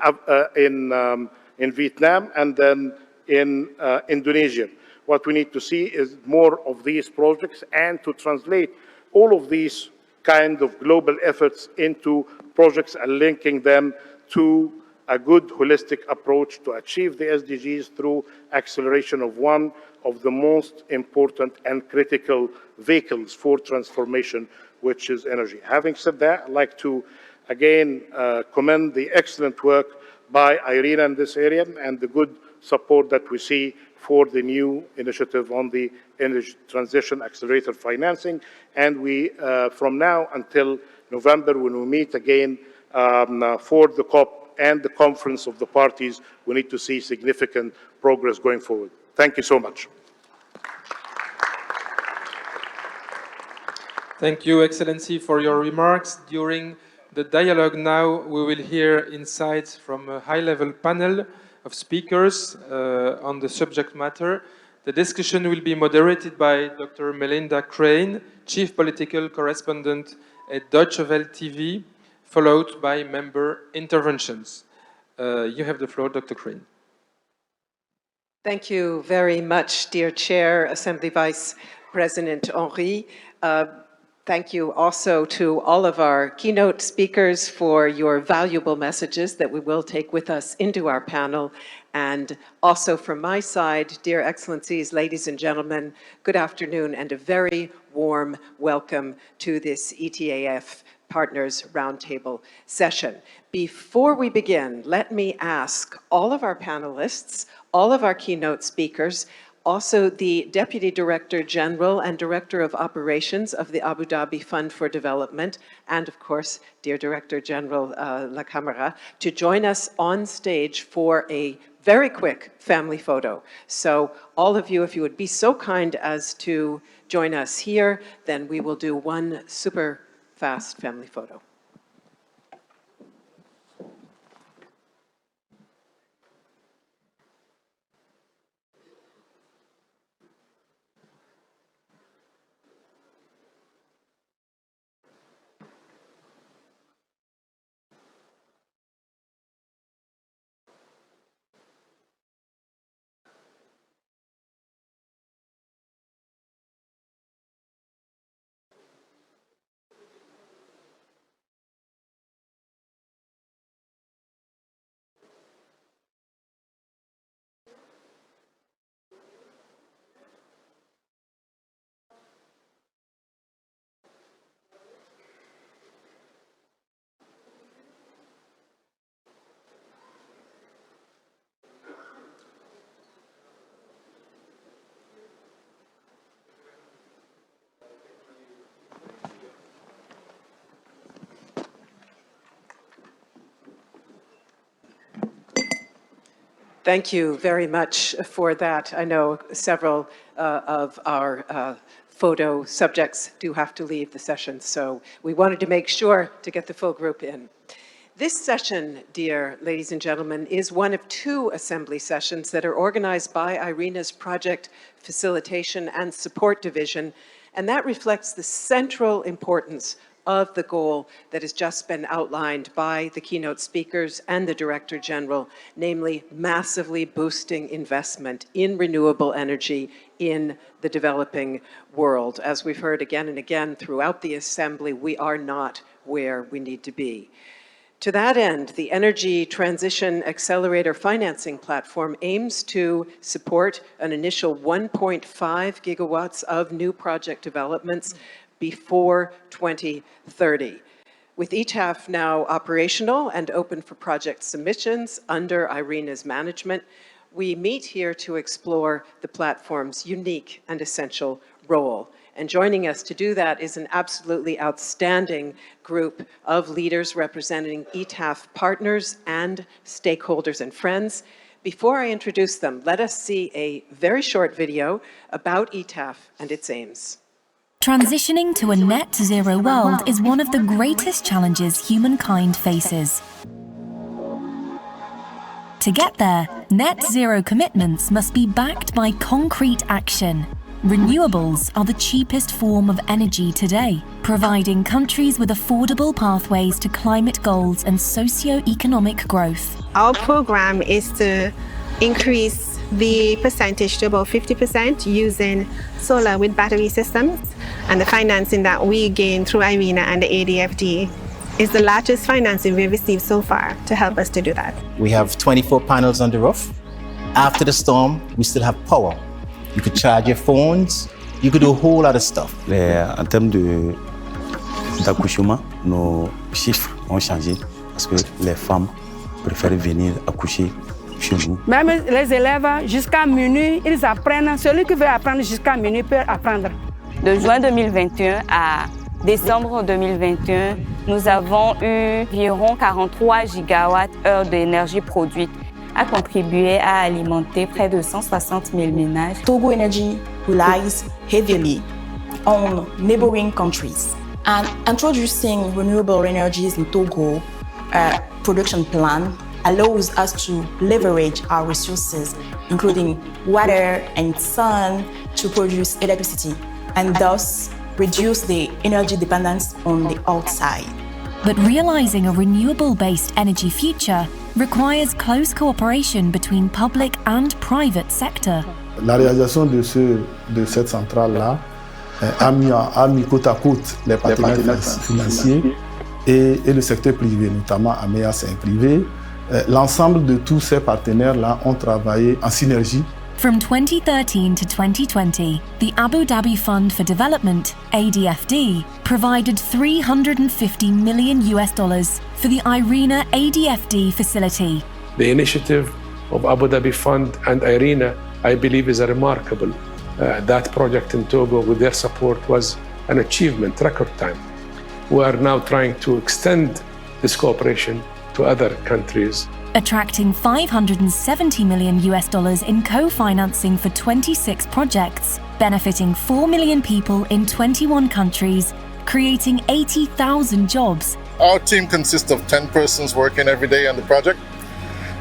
Vietnam and then in Indonesia. What we need to see is more of these projects and to translate all of these kind of global efforts into projects and linking them to a good holistic approach to achieve the SDGs through acceleration of one of the most important and critical vehicles for transformation, which is energy. Having said that, I'd like to again commend the excellent work by IRENA in this area and the good support that we see for the new initiative on the energy transition accelerator financing. And we, from now until November, when we meet again for the COP and the conference of the parties, we need to see significant progress going forward. Thank you so much. Thank you, Excellency, for your remarks. During the dialogue now, we will hear insights from a high-level panel of speakers on the subject matter. The discussion will be moderated by Dr. Melinda Crane, Chief Political Correspondent at Deutsche Welle TV, followed by member interventions. You have the floor, Dr. Crane. Thank you very much, dear Chair, Assembly Vice President Henri. Thank you also to all of our keynote speakers for your valuable messages that we will take with us into our panel. And also from my side, dear Excellencies, ladies and gentlemen, good afternoon and a very warm welcome to this ETAF Partners Roundtable session. Before we begin, let me ask all of our panelists, all of our keynote speakers, also the Deputy Director General and Director of Operations of the Abu Dhabi Fund for Development, and of course, dear Director General La Camera, to join us on stage for a very quick family photo. So all of you, if you would be so kind as to join us here, then we will do one super fast family photo. Thank you very much for that. I know several of our photo subjects do have to leave the session, so we wanted to make sure to get the full group in. This session, dear ladies and gentlemen, is one of 2 assembly sessions that are organized by IRENA's Project Facilitation and Support Division, and that reflects the central importance of the goal that has just been outlined by the keynote speakers and the Director General, namely massively boosting investment in renewable energy in the developing world. As we've heard again and again throughout the Assembly, we are not where we need to be. To that end, the Energy Transition Accelerator Financing Platform aims to support an initial 1.5 gigawatts of new project developments before 2030. With ETAF now operational and open for project submissions under IRENA's management, we meet here to explore the platform's unique and essential role. And joining us to do that is an absolutely outstanding group of leaders representing ETAF partners and stakeholders and friends. Before I introduce them, let us see a very short video about ETAF and its aims. Transitioning to a net zero world is one of the greatest challenges humankind faces. To get there, net zero commitments must be backed by concrete action. Renewables are the cheapest form of energy today, providing countries with affordable pathways to climate goals and socio-economic growth. Our program is to increase the percentage to about 50% using solar with battery systems, and the financing that we gain through IRENA and the ADFD is the largest financing we've received so far to help us to do that. We have 24 panels on the roof. After the storm, we still have power. You could charge your phones, you could do a whole lot of stuff. En termes d'accouchement, nos chiffres ont changé parce que les femmes préfèrent venir accoucher chez nous. Même les élèves, jusqu'à minuit, ils apprennent. Celui qui veut apprendre jusqu'à minuit peut apprendre. De juin 2021 à décembre 2021, nous avons eu environ 43 gigawatts-heure d'énergie produite, a contribué à alimenter près de 160 000 ménages. Togo Energy relies heavily on neighboring countries, and introducing renewable energies in Togo production plan allows us to leverage our resources, including water and sun, to produce electricity, and thus reduce the energy dependence on the outside. But realizing a renewable-based energy future requires close cooperation between public and private sector. La réalisation de cette centrale-là a mis côte à côte les partenaires financiers et le secteur privé, notamment AMEAS et privé. L'ensemble de tous ces partenaires-là ont travaillé en synergie. From 2013 to 2020, the Abu Dhabi Fund for Development, ADFD, provided $350 million for the IRENA ADFD facility. The initiative of Abu Dhabi Fund and IRENA, I believe, is a remarkable. That project in Togo, with their support, was an achievement, record time. We are now trying to extend this cooperation to other countries, attracting $570 million in co-financing for 26 projects, benefiting 4 million people in 21 countries, creating 80,000 jobs. Our team consists of 10 persons working every day on the project.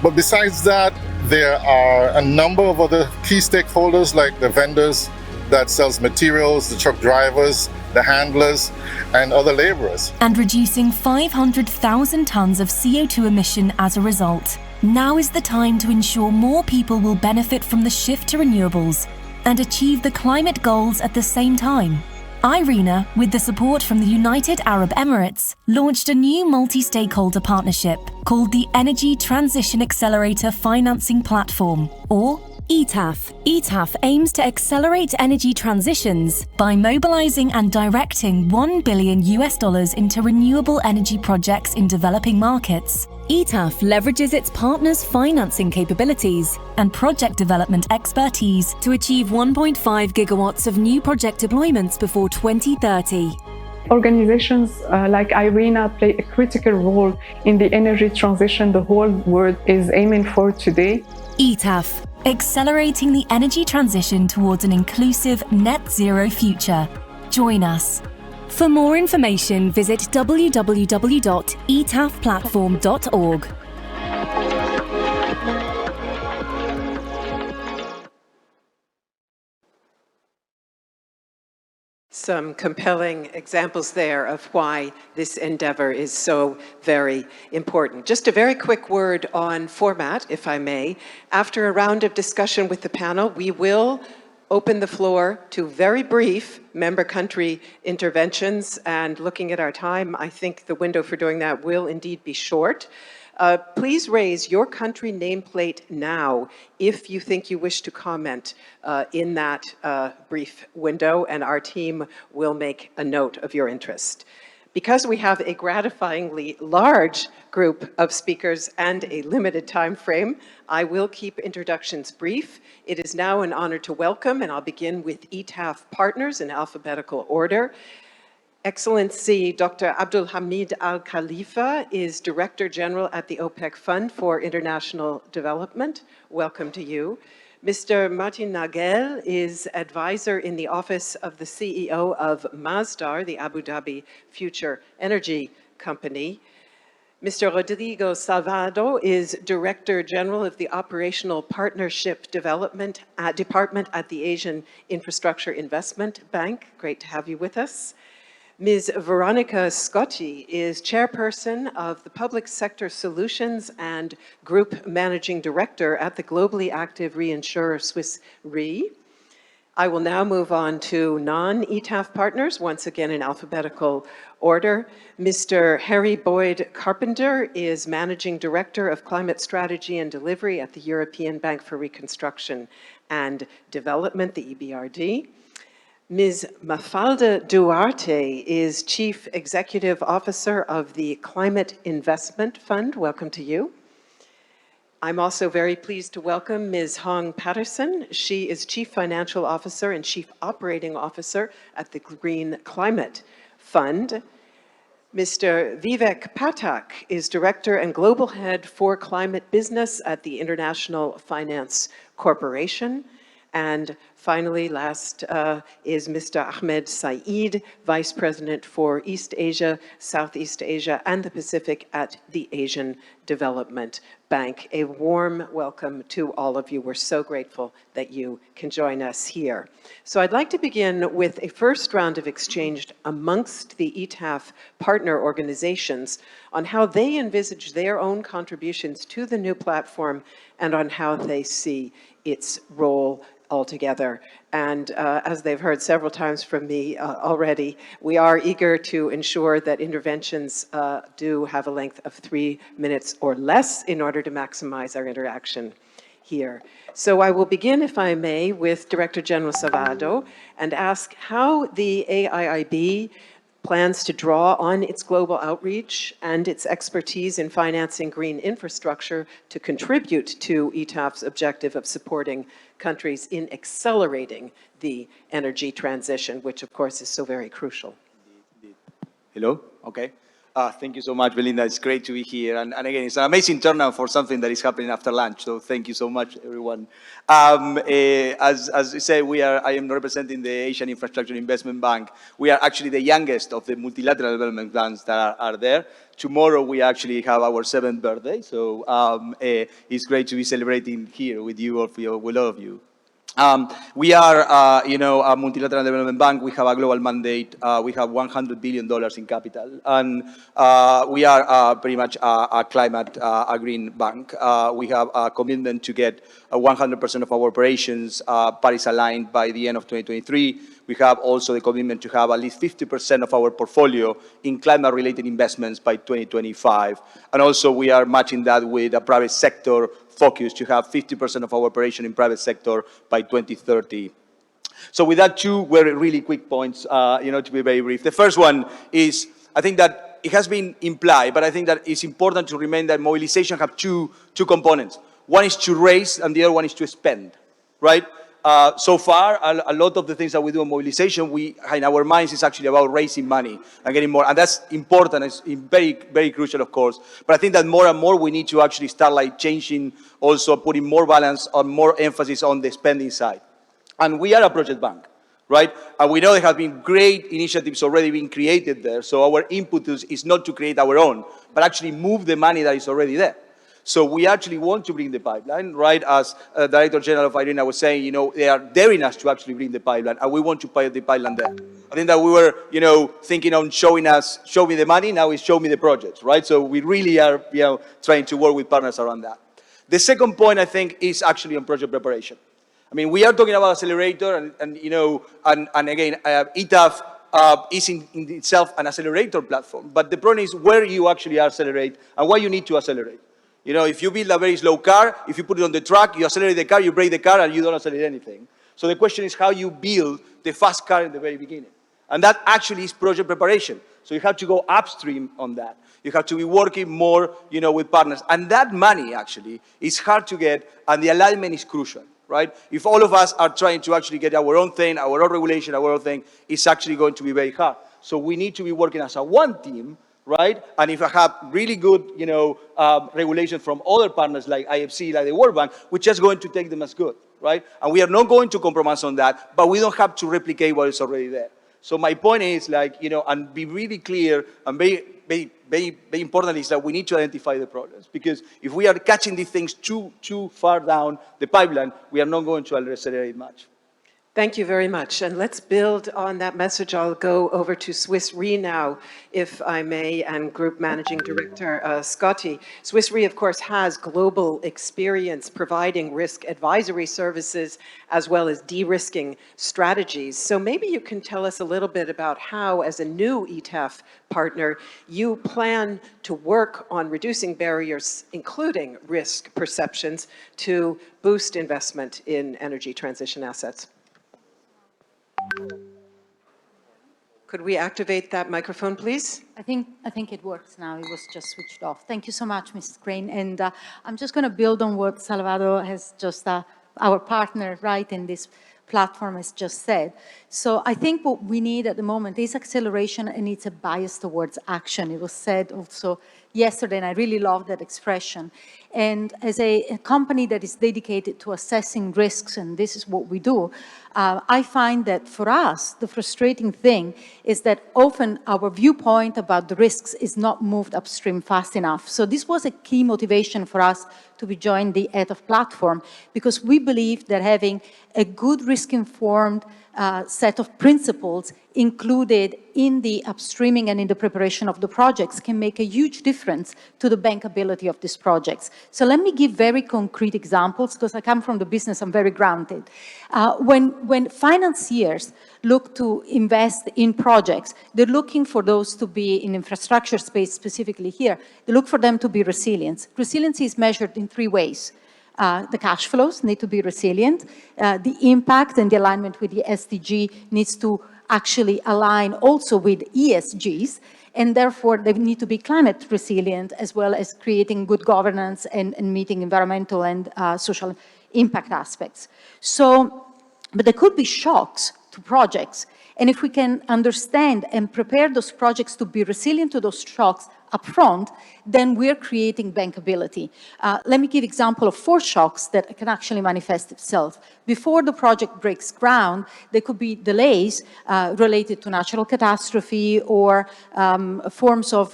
But besides that, there are a number of other key stakeholders like the vendors that sells materials, the truck drivers, the handlers, and other laborers. And reducing 500,000 tons of CO2 emission as a result. Now is the time to ensure more people will benefit from the shift to renewables and achieve the climate goals at the same time. IRENA, with the support from the United Arab Emirates, launched a new multi-stakeholder partnership called the Energy Transition Accelerator Financing Platform, or ETAF. ETAF aims to accelerate energy transitions by mobilizing and directing $1 billion into renewable energy projects in developing markets. ETAF leverages its partners' financing capabilities and project development expertise to achieve 1.5 gigawatts of new project deployments before 2030. Organizations like IRENA play a critical role in the energy transition the whole world is aiming for today. ETAF, accelerating the energy transition towards an inclusive net zero future. Join us. For more information, visit www.etafplatform.org. Some compelling examples there of why this endeavor is so very important. Just a very quick word on format, if I may. After a round of discussion with the panel, we will open the floor to very brief member country interventions. And looking at our time, I think the window for doing that will indeed be short. Please raise your country nameplate now if you think you wish to comment in that brief window, and our team will make a note of your interest. Because we have a gratifyingly large group of speakers and a limited time frame, I will keep introductions brief. It is now an honor to welcome, and I'll begin with ETAF partners in alphabetical order. Excellency Dr. Abdul Hamid Al Khalifa is Director General at the OPEC Fund for International Development. Welcome to you. Mr. Martin Nagel is Advisor in the Office of the CEO of Masdar, the Abu Dhabi Future Energy Company. Mr. Rodrigo Salvado is Director General of the Operational Partnership Development Department at the Asian Infrastructure Investment Bank. Great to have you with us. Ms. Veronica Scotti is Chairperson of the Public Sector Solutions and Group Managing Director at the globally active reinsurer Swiss Re. I will now move on to non-ETAF partners, once again in alphabetical order. Mr. Harry Boyd Carpenter is Managing Director of Climate Strategy and Delivery at the European Bank for Reconstruction and Development, the EBRD. Ms. Mafalda Duarte is Chief Executive Officer of the Climate Investment Fund. Welcome to you. I'm also very pleased to welcome Ms. Hong Patterson. She is Chief Financial Officer and Chief Operating Officer at the Green Climate Fund. Mr. Vivek Pathak is Director and Global Head for Climate Business at the International Finance Corporation. And finally, last is Mr. Ahmed Saeed, Vice President for East Asia, Southeast Asia, and the Pacific at the Asian Development Bank. A warm welcome to all of you. We're so grateful that you can join us here. So I'd like to begin with a first round of exchange amongst the ETAF partner organizations on how they envisage their own contributions to the new platform and on how they see its role altogether. And as they've heard several times from me already, we are eager to ensure that interventions do have a length of 3 minutes or less in order to maximize our interaction here. So I will begin, if I may, with Director General Salvado and ask how the AIIB plans to draw on its global outreach and its expertise in financing green infrastructure to contribute to ETAF's objective of supporting countries in accelerating the energy transition, which of course is so very crucial. Hello? Okay. Thank you so much, Belinda. It's great to be here. And again, it's an amazing turnout for something that is happening after lunch. So thank you so much, everyone. As you say, I am representing the Asian Infrastructure Investment Bank. We are actually the youngest of the multilateral development banks that are there. Tomorrow, we actually have our 7th birthday. So it's great to be celebrating here with you, with all of you. We are, a multilateral development bank. We have a global mandate. We have $100 billion in capital. And we are pretty much a climate, a green bank. We have a commitment to get 100% of our operations Paris aligned by the end of 2023. We have also the commitment to have at least 50% of our portfolio in climate-related investments by 2025. And also, we are matching that with a private sector focus to have 50% of our operation in private sector by 2030. So with that, two very really quick points, to be very brief. The first one is, I think that it has been implied, but I think that it's important to remind that mobilization have two components. One is to raise, and the other one is to spend, right? So far, a lot of the things that we do in mobilization, in our minds, is actually about raising money and getting more. And that's important. It's very, very crucial, of course. But I think that more and more we need to actually start changing, also putting more balance on more emphasis on the spending side. And we are a project bank, right? And we know there have been great initiatives already being created there. So our input is not to create our own, but actually move the money that is already there. So we actually want to bring the pipeline, right? As Director General of IRENA was saying, they are daring us to actually bring the pipeline, and we want to put the pipeline there. I think that we were, thinking on show me the money, now it's show me the projects, right? So we really are, trying to work with partners around that. The second point, I think, is actually on project preparation. I mean, we are talking about accelerator, and again, ETAF is in itself an accelerator platform. But the problem is where you actually accelerate and why you need to accelerate. If you build a very slow car, if you put it on the track, you accelerate the car, you brake the car, and you don't accelerate anything. So the question is how you build the fast car in the very beginning. And that actually is project preparation. So you have to go upstream on that. You have to be working more, with partners. And that money, actually, is hard to get, and the alignment is crucial, right? If all of us are trying to actually get our own thing, our own regulation, our own thing, it's actually going to be very hard. So we need to be working as a one team, right? And if I have really good, regulation from other partners like IFC, like the World Bank, we're just going to take them as good, right? And we are not going to compromise on that, but we don't have to replicate what is already there. So my point is, and be really clear, and very, very, very, very important is that we need to identify the problems. Because if we are catching these things too far down the pipeline, we are not going to accelerate much. Thank you very much. And let's build on that message. I'll go over to Swiss Re now, if I may, and Group Managing Director Scotty. Swiss Re, of course, has global experience providing risk advisory services as well as de-risking strategies. So maybe you can tell us a little bit about how, as a new ETAF partner, you plan to work on reducing barriers, including risk perceptions, to boost investment in energy transition assets. Could we activate that microphone, please? I think it works now. It was just switched off. Thank you so much, Mrs. Crane. And I'm just going to build on what Salvador has just, our partner, right, in this platform has just said. So I think what we need at the moment is acceleration, and it's a bias towards action. It was said also yesterday, and I really love that expression. And as a company that is dedicated to assessing risks, and this is what we do, I find that for us, the frustrating thing is that often our viewpoint about the risks is not moved upstream fast enough. So this was a key motivation for us to join the ETAF platform, because we believe that having a good risk-informed set of principles included in the upstreaming and in the preparation of the projects can make a huge difference to the bankability of these projects. So let me give very concrete examples, because I come from the business, I'm very grounded. When financiers look to invest in projects, they're looking for those to be in infrastructure space, specifically here. They look for them to be resilient. Resiliency is measured in three ways. The cash flows need to be resilient. The impact and the alignment with the SDG needs to actually align also with ESGs, and therefore they need to be climate resilient, as well as creating good governance and meeting environmental and social impact aspects. So, but there could be shocks to projects, and if we can understand and prepare those projects to be resilient to those shocks upfront, then we're creating bankability. Let me give example of 4 shocks that can actually manifest itself. Before the project breaks ground, there could be delays related to natural catastrophe or forms of,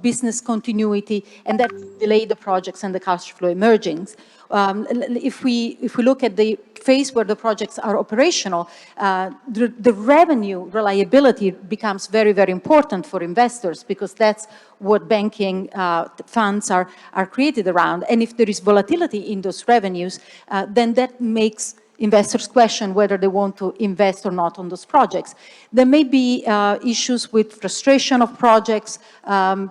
business continuity, and that delay the projects and the cash flow emergings. If we look at the phase where the projects are operational, the revenue reliability becomes very, very important for investors, because that's what banking funds are created around. And if there is volatility in those revenues, then that makes investors question whether they want to invest or not on those projects. There may be issues with frustration of projects,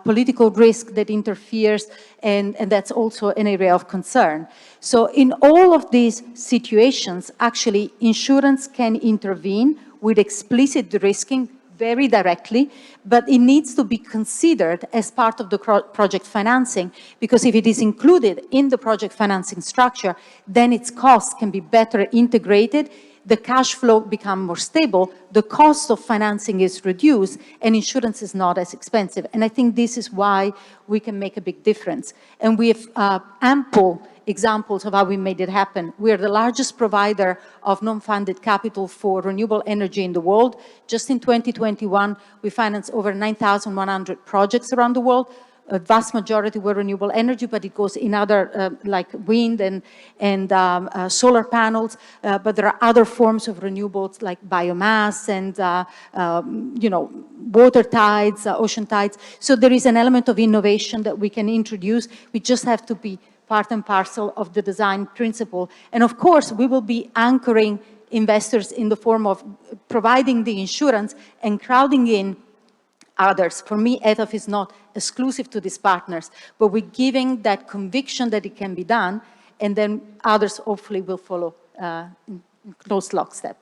political risk that interferes, and that's also an area of concern. So in all of these situations, actually, insurance can intervene with explicit de-risking very directly, but it needs to be considered as part of the project financing, because if it is included in the project financing structure, then its costs can be better integrated, the cash flow becomes more stable, the cost of financing is reduced, and insurance is not as expensive. And I think this is why we can make a big difference. And we have ample examples of how we made it happen. We are the largest provider of non-funded capital for renewable energy in the world. Just in 2021, we financed over 9,100 projects around the world. a vast majority were renewable energy, but it goes in other, like wind and solar panels, but there are other forms of renewables like biomass and, water tides, ocean tides. So there is an element of innovation that we can introduce. We just have to be part and parcel of the design principle. And of course, we will be anchoring investors in the form of providing the insurance and crowding in others. For me, ETAF is not exclusive to these partners, but we're giving that conviction that it can be done, and then others hopefully will follow in close lockstep.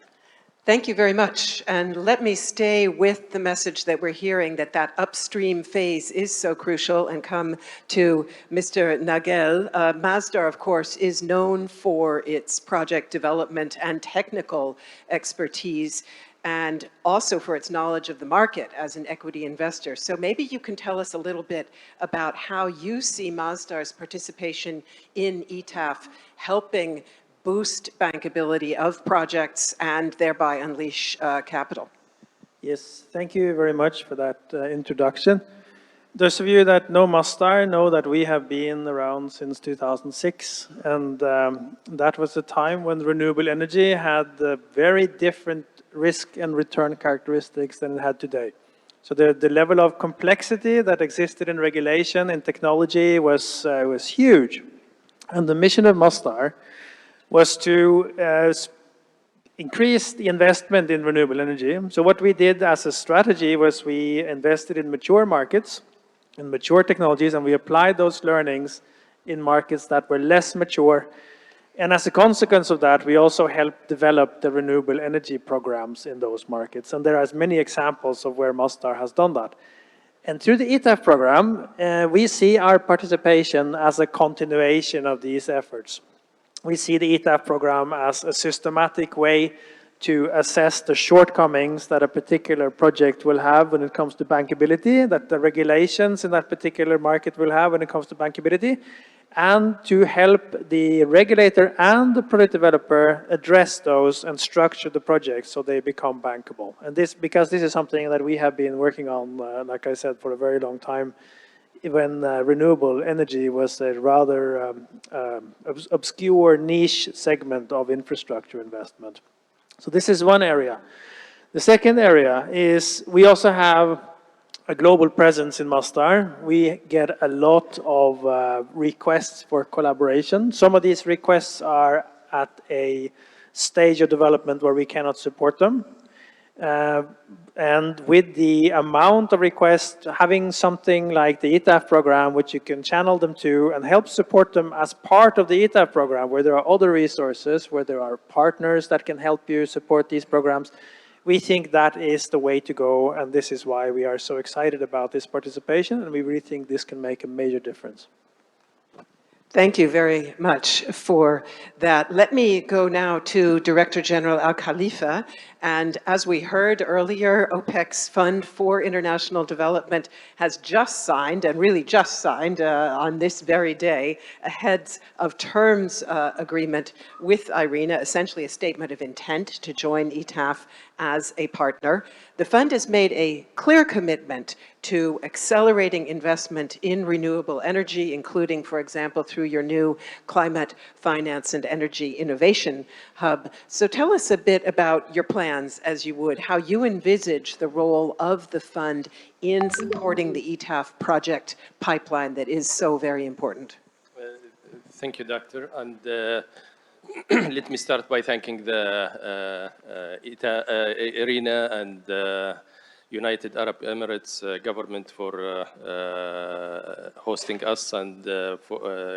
Thank you very much. And let me stay with the message that we're hearing, that upstream phase is so crucial, and come to Mr. Nagel. Masdar, of course, is known for its project development and technical expertise, and also for its knowledge of the market as an equity investor. So maybe you can tell us a little bit about how you see Masdar's participation in ETAF helping boost bankability of projects and thereby unleash capital. Yes, thank you very much for that introduction. Those of you that know Masdar know that we have been around since 2006, and that was a time when renewable energy had very different risk and return characteristics than it had today. So the level of complexity that existed in regulation and technology was huge. And the mission of Masdar was to increase the investment in renewable energy. So what we did as a strategy was we invested in mature markets, in mature technologies, and we applied those learnings in markets that were less mature. And as a consequence of that, we also helped develop the renewable energy programs in those markets. And there are many examples of where Masdar has done that. And through the ETAF program, we see our participation as a continuation of these efforts. We see the ETAF program as a systematic way to assess the shortcomings that a particular project will have when it comes to bankability, that the regulations in that particular market will have when it comes to bankability, and to help the regulator and the product developer address those and structure the projects so they become bankable. And because this is something that we have been working on, like I said, for a very long time, when renewable energy was a rather obscure niche segment of infrastructure investment. So this is one area. The second area is we also have a global presence in Masdar. We get a lot of requests for collaboration. Some of these requests are at a stage of development where we cannot support them. And with the amount of requests, having something like the ETAF program, which you can channel them to and help support them as part of the ETAF program, where there are other resources, where there are partners that can help you support these programs, we think that is the way to go, and this is why we are so excited about this participation, and we really think this can make a major difference. Thank you very much for that. Let me go now to Director General Al Khalifa. And as we heard earlier, OPEC's Fund for International Development has just signed, and really just signed on this very day, a heads of terms agreement with IRENA, essentially a statement of intent to join ETAF as a partner. The fund has made a clear commitment to accelerating investment in renewable energy, including, for example, through your new Climate Finance and Energy Innovation Hub. So tell us a bit about your plans, as you would, how you envisage the role of the fund in supporting the ETAF project pipeline that is so very important. Thank you, Doctor. And let me start by thanking the IRENA and United Arab Emirates government for hosting us, and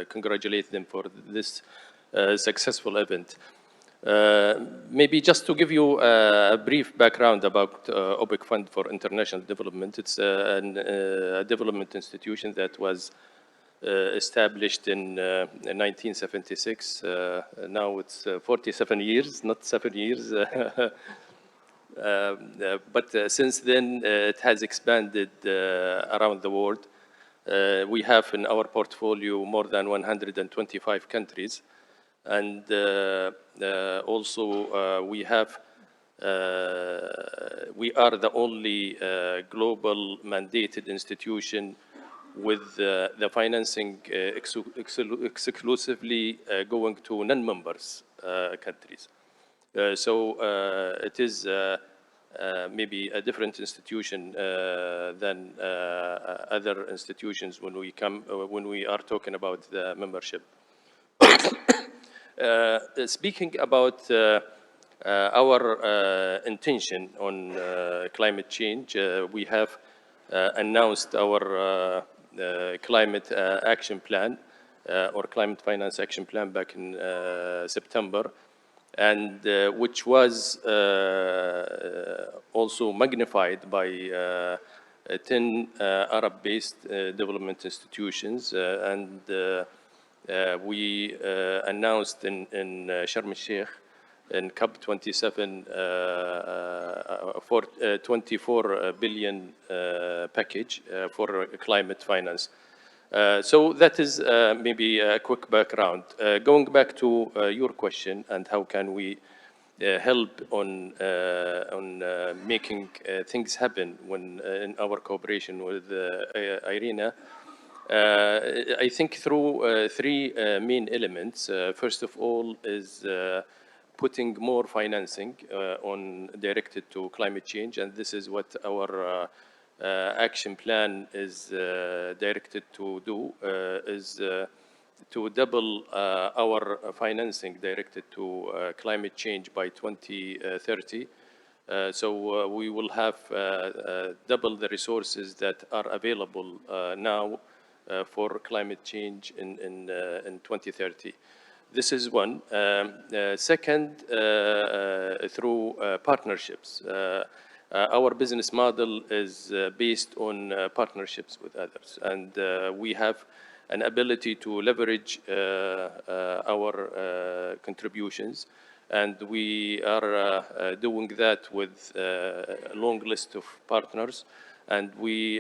congratulate them for this successful event. Maybe just to give you a brief background about OPEC Fund for International Development. It's a development institution that was established in 1976. Now it's 47 years, not 7 years. But since then, it has expanded around the world. We have in our portfolio more than 125 countries. And also we are the only global mandated institution with the financing exclusively going to non-members countries. So it is maybe a different institution than other institutions when we are talking about the membership. Speaking about our intention on climate change, we have announced our climate action plan or climate finance action plan back in September, and which was also magnified by 10 Arab-based development institutions, and we announced in Sharm el-Sheikh in COP27 for 24 billion package for climate finance. So that is maybe a quick background. Going back to your question and how can we help on making things happen when in our cooperation with IRENA, I think through three main elements. First of all is putting more financing directed to climate change, and this is what our action plan is directed to do, is to double our financing directed to climate change by 2030. So we will have double the resources that are available now for climate change in 2030. This is one. Second, through partnerships. Our business model is based on partnerships with others, and we have an ability to leverage our contributions, and we are doing that with a long list of partners, and we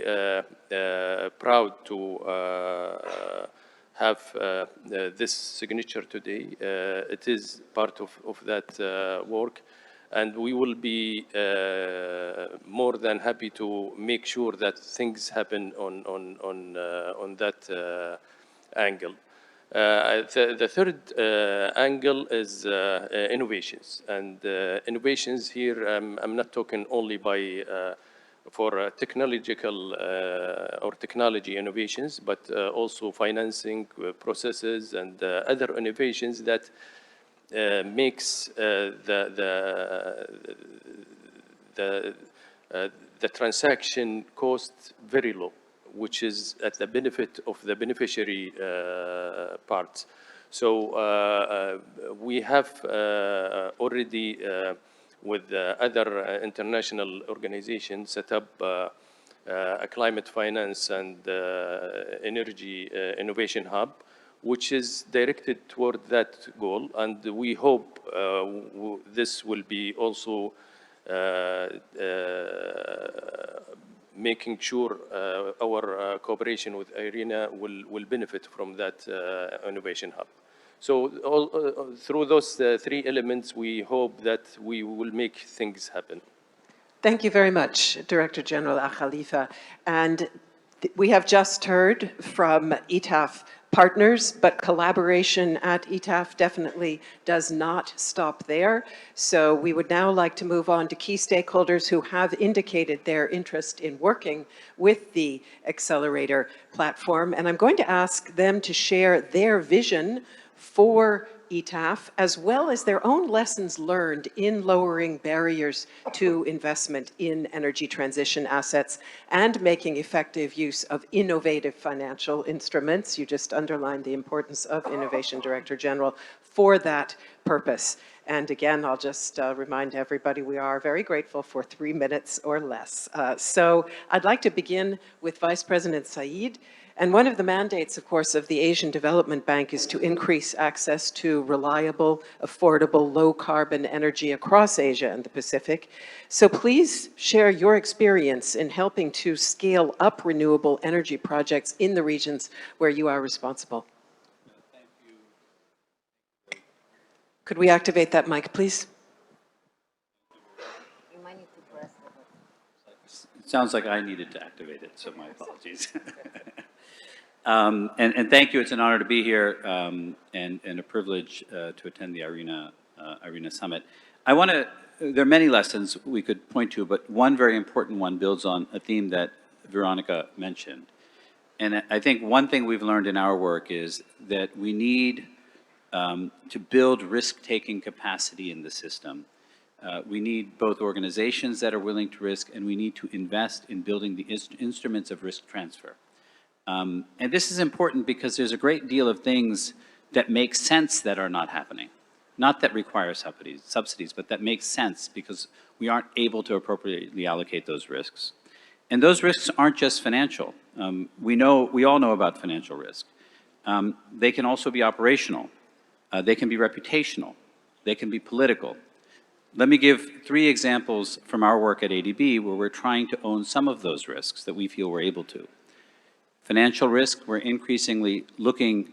proud to have this signature today. It is part of that work, and we will be more than happy to make sure that things happen on that angle. The third angle is innovations, and innovations here, I'm not talking only for technological or technology innovations, but also financing processes and other innovations that makes the transaction cost very low, which is at the benefit of the beneficiary part. So we have already with other international organizations set up a climate finance and energy innovation hub, which is directed toward that goal, and we hope this will be also making sure our cooperation with IRENA will benefit from that innovation hub. So through those three elements, we hope that we will make things happen. Thank you very much, Director General Al-Khalifa. And we have just heard from ETAF partners, but collaboration at ETAF definitely does not stop there. So we would now like to move on to key stakeholders who have indicated their interest in working with the Accelerator platform. And I'm going to ask them to share their vision for ETAF, as well as their own lessons learned in lowering barriers to investment in energy transition assets and making effective use of innovative financial instruments. You just underlined the importance of innovation, Director General, for that purpose. And again, I'll just remind everybody we are very grateful for 3 minutes or less. So I'd like to begin with Vice President Said. And one of the mandates, of course, of the Asian Development Bank is to increase access to reliable, affordable, low-carbon energy across Asia and the Pacific. So please share your experience in helping to scale up renewable energy projects in the regions where you are responsible. Thank you. Could we activate that mic, please? You might need to press the button. It sounds like I needed to activate it, so my apologies. And thank you. It's an honor to be here and a privilege to attend the IRENA Summit. There are many lessons we could point to, but one very important one builds on a theme that Veronica mentioned. And I think one thing we've learned in our work is that we need to build risk-taking capacity in the system. We need both organizations that are willing to risk, and we need to invest in building the instruments of risk transfer. And this is important because there's a great deal of things that make sense that are not happening. Not that require subsidies, but that make sense because we aren't able to appropriately allocate those risks. And those risks aren't just financial. We all know about financial risk. They can also be operational. They can be reputational. They can be political. Let me give 3 examples from our work at ADB where we're trying to own some of those risks that we feel we're able to. Financial risk, we're increasingly looking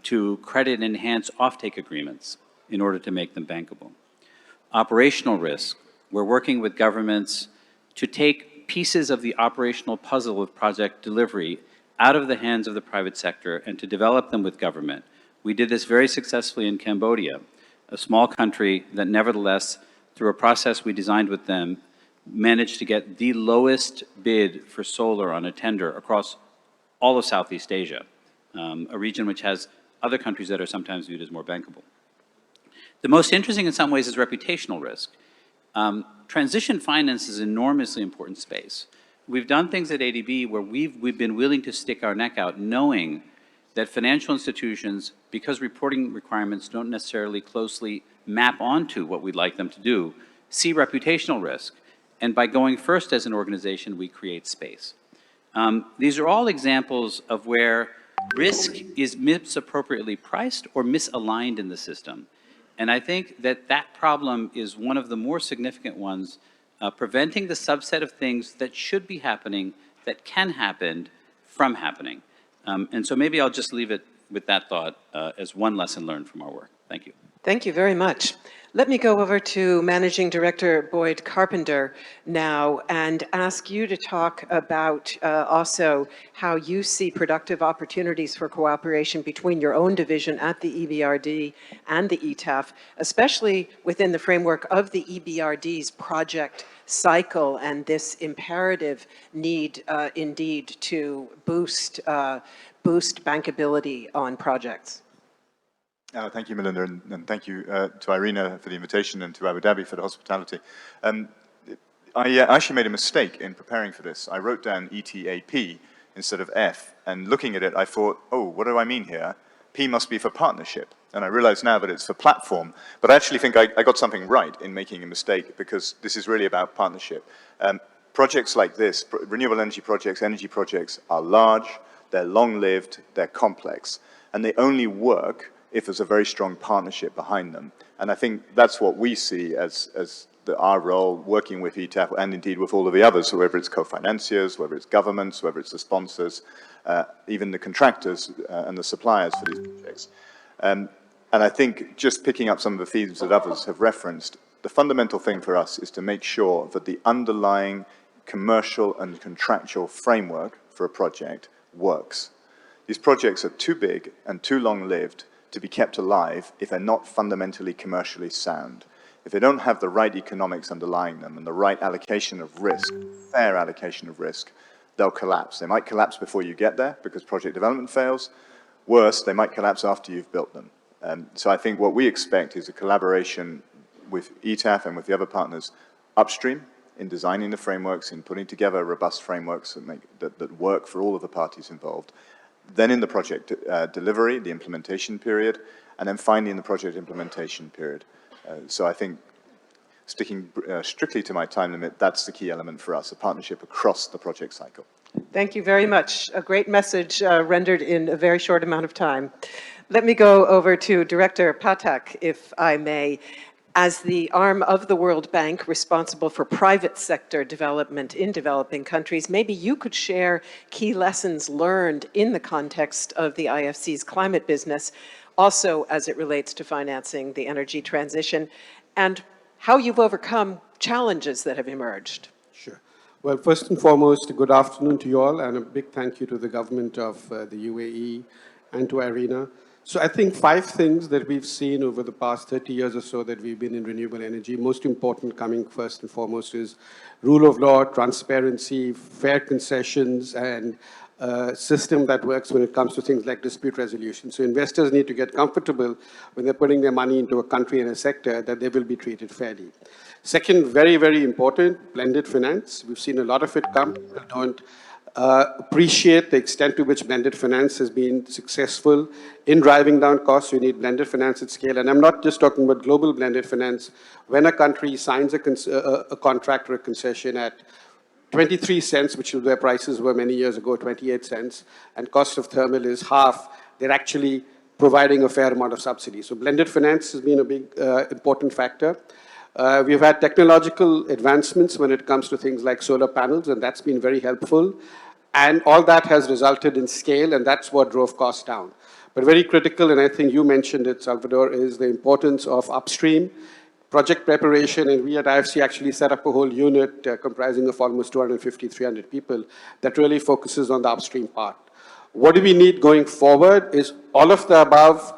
to credit-enhance offtake agreements in order to make them bankable. Operational risk, we're working with governments to take pieces of the operational puzzle of project delivery out of the hands of the private sector and to develop them with government. We did this very successfully in Cambodia, a small country that nevertheless, through a process we designed with them, managed to get the lowest bid for solar on a tender across all of Southeast Asia, a region which has other countries that are sometimes viewed as more bankable. The most interesting in some ways is reputational risk. Transition finance is an enormously important space. We've done things at ADB where we've been willing to stick our neck out knowing that financial institutions, because reporting requirements don't necessarily closely map onto what we'd like them to do, see reputational risk. And by going first as an organization, we create space. These are all examples of where risk is misappropriately priced or misaligned in the system. And I think that that problem is one of the more significant ones, preventing the subset of things that should be happening, that can happen, from happening. And so maybe I'll just leave it with that thought as one lesson learned from our work. Thank you. Thank you very much. Let me go over to Managing Director Boyd Carpenter now and ask you to talk about also how you see productive opportunities for cooperation between your own division at the EBRD and the ETAF, especially within the framework of the EBRD's project cycle and this imperative need indeed to boost bankability on projects. Thank you, Melinda, and thank you to IRENA for the invitation and to Abu Dhabi for the hospitality. I actually made a mistake in preparing for this. I wrote down ETAP instead of F, and looking at it, I thought, oh, what do I mean here? P must be for partnership, and I realize now that it's for platform, but I actually think I got something right in making a mistake because this is really about partnership. Projects like this, renewable energy projects are large, they're long-lived, they're complex, and they only work if there's a very strong partnership behind them. And I think that's what we see as our role working with ETAF and indeed with all of the others, whether it's co-financiers, whether it's governments, whether it's the sponsors, even the contractors and the suppliers for these projects. And I think just picking up some of the themes that others have referenced, the fundamental thing for us is to make sure that the underlying commercial and contractual framework for a project works. These projects are too big and too long-lived to be kept alive if they're not fundamentally commercially sound. If they don't have the right economics underlying them and the right allocation of risk, fair allocation of risk, they'll collapse. They might collapse before you get there because project development fails. Worse, they might collapse after you've built them. So I think what we expect is a collaboration with ETAF and with the other partners upstream in designing the frameworks, in putting together robust frameworks that work for all of the parties involved. Then in the project delivery, the implementation period, and then finally in the project implementation period. So I think sticking strictly to my time limit, that's the key element for us, a partnership across the project cycle. Thank you very much. A great message rendered in a very short amount of time. Let me go over to Director Patak, if I may. As the arm of the World Bank responsible for private sector development in developing countries, maybe you could share key lessons learned in the context of the IFC's climate business, also as it relates to financing the energy transition, and how you've overcome challenges that have emerged. Sure. Well, first and foremost, good afternoon to you all, and a big thank you to the government of the UAE and to IRENA. So I think 5 things that we've seen over the past 30 years or so that we've been in renewable energy, most important coming first and foremost is rule of law, transparency, fair concessions, and a system that works when it comes to things like dispute resolution. So investors need to get comfortable when they're putting their money into a country and a sector that they will be treated fairly. Second, very, very important, blended finance. We've seen a lot of it come. People don't appreciate the extent to which blended finance has been successful in driving down costs. We need blended finance at scale. And I'm not just talking about global blended finance. When a country signs a contract or a concession at 23 cents, which is where prices were many years ago, 28 cents, and cost of thermal is half, they're actually providing a fair amount of subsidy. So blended finance has been a big important factor. We've had technological advancements when it comes to things like solar panels, and that's been very helpful. And all that has resulted in scale, and that's what drove costs down. But very critical, and I think you mentioned it, Salvador, is the importance of upstream project preparation. And we at IFC actually set up a whole unit comprising of almost 250, 300 people that really focuses on the upstream part. What do we need going forward is all of the above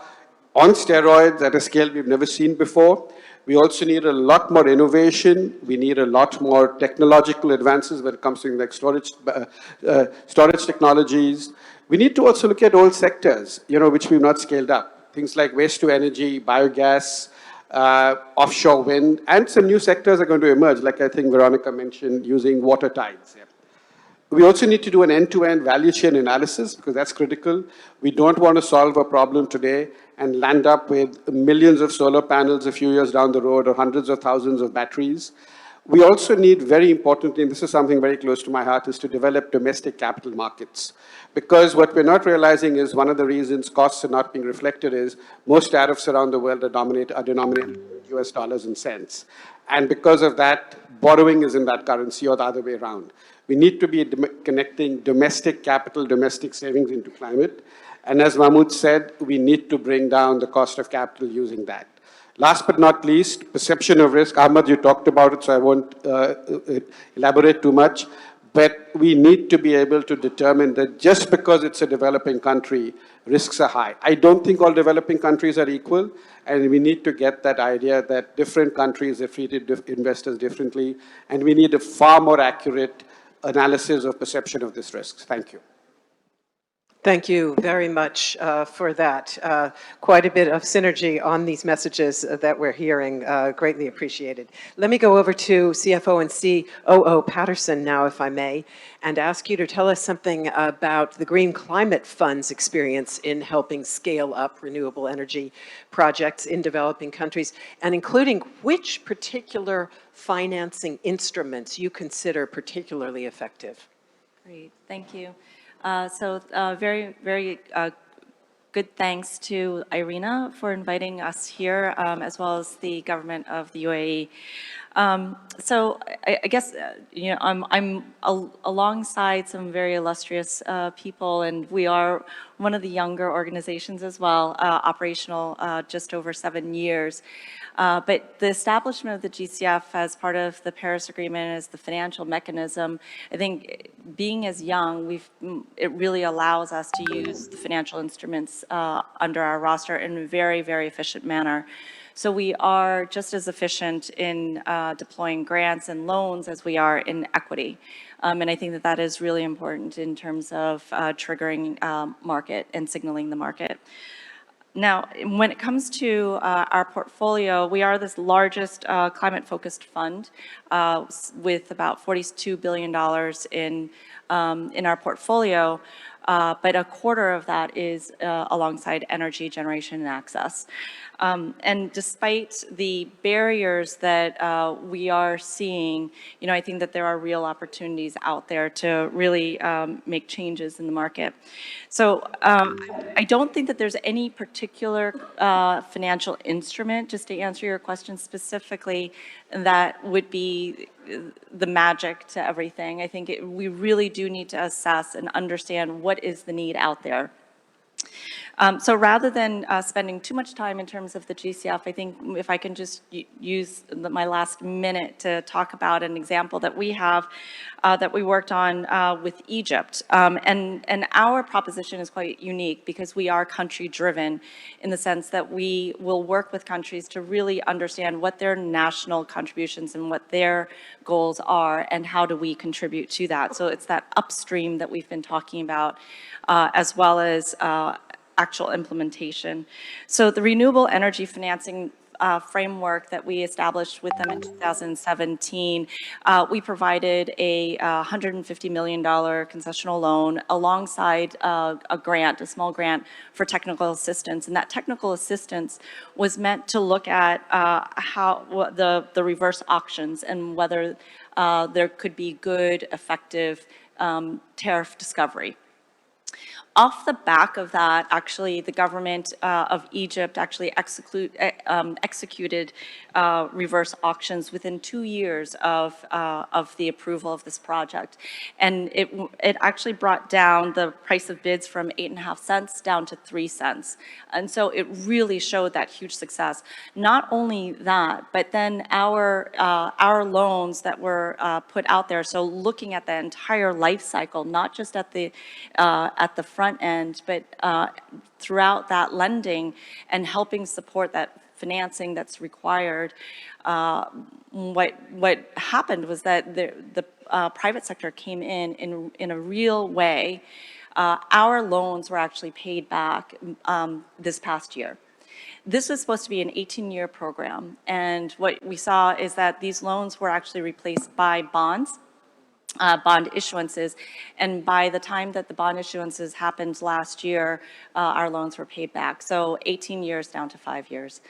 on steroids at a scale we've never seen before. We also need a lot more innovation. We need a lot more technological advances when it comes to things like storage technologies. We need to also look at old sectors, which we've not scaled up. Things like waste to energy, biogas, offshore wind, and some new sectors are going to emerge, like I think Veronica mentioned, using water tides. Yeah. We also need to do an end-to-end value chain analysis because that's critical. We don't want to solve a problem today and land up with millions of solar panels a few years down the road or hundreds of thousands of batteries. We also need, very importantly, and this is something very close to my heart, is to develop domestic capital markets. Because what we're not realizing is one of the reasons costs are not being reflected is most tariffs around the world are denominated in US dollars and cents. And because of that, borrowing is in that currency or the other way around. We need to be connecting domestic capital, domestic savings into climate. And as Mahmoud said, we need to bring down the cost of capital using that. Last but not least, perception of risk. Ahmad, you talked about it, so I won't elaborate too much. But we need to be able to determine that just because it's a developing country, risks are high. I don't think all developing countries are equal, and we need to get that idea that different countries have treated investors differently, and we need a far more accurate analysis of perception of this risk. Thank you. Thank you very much for that. Quite a bit of synergy on these messages that we're hearing. Greatly appreciated. Let me go over to CFO and COO Patterson now, if I may, and ask you to tell us something about the Green Climate Fund's experience in helping scale up renewable energy projects in developing countries, and including which particular financing instruments you consider particularly effective. Great, thank you. Very, very good thanks to IRENA for inviting us here, as well as the government of the UAE. I guess, I'm alongside some very illustrious people, and we are one of the younger organizations as well, operational just over 7 years. But the establishment of the GCF as part of the Paris Agreement as the financial mechanism, I think being as young, it really allows us to use the financial instruments under our roster in a very, very efficient manner. So we are just as efficient in deploying grants and loans as we are in equity. And I think that that is really important in terms of triggering market and signaling the market. Now, when it comes to our portfolio, we are the largest climate-focused fund with about $42 billion in our portfolio, but a quarter of that is alongside energy generation and access. And despite the barriers that we are seeing, I think that there are real opportunities out there to really make changes in the market. So I don't think that there's any particular financial instrument, just to answer your question specifically, that would be the magic to everything. I think we really do need to assess and understand what is the need out there. So rather than spending too much time in terms of the GCF, I think if I can just use my last minute to talk about an example that we have that we worked on with Egypt. And our proposition is quite unique because we are country-driven in the sense that we will work with countries to really understand what their national contributions and what their goals are and how do we contribute to that. So it's that upstream that we've been talking about as well as actual implementation. So the renewable energy financing framework that we established with them in 2017, we provided a $150 million concessional loan alongside a grant, a small grant for technical assistance. And that technical assistance was meant to look at how the reverse auctions and whether there could be good, effective tariff discovery. Off the back of that, actually, the government of Egypt actually executed reverse auctions within 2 years of the approval of this project. And it actually brought down the price of bids from 8.5 cents down to 3 cents. And so it really showed that huge success. Not only that, but then our loans that were put out there, so looking at the entire life cycle, not just at the front end, but throughout that lending and helping support that financing that's required. What happened was that the private sector came in a real way. Our loans were actually paid back this past year. This was supposed to be an 18-year program, and what we saw is that these loans were actually replaced by bonds. Bond issuances, and by the time that the bond issuances happened last year, our loans were paid back. So 18 years down to 5 years.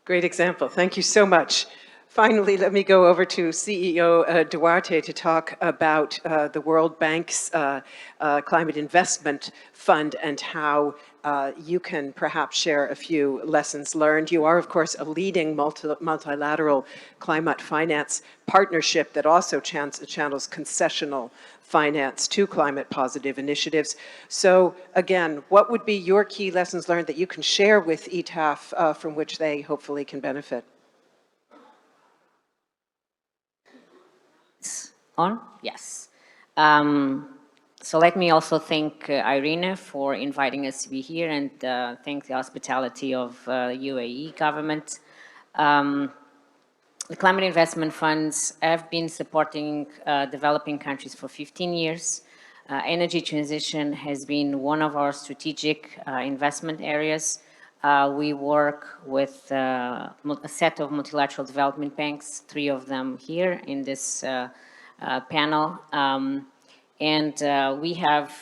Great example. Thank you so much. Finally, let me go over to CEO Duarte to talk about the World Bank's Climate Investment Fund and how you can perhaps share a few lessons learned. You are, of course, a leading multilateral climate finance partnership that also channels concessional finance to climate positive initiatives. So again, what would be your key lessons learned that you can share with ETAF from which they hopefully can benefit? On? Yes. So let me also thank Irina for inviting us to be here and thank the hospitality of UAE government. The climate investment funds have been supporting developing countries for 15 years. Energy transition has been one of our strategic investment areas. We work with a set of multilateral development banks, 3 of them here in this panel. And we have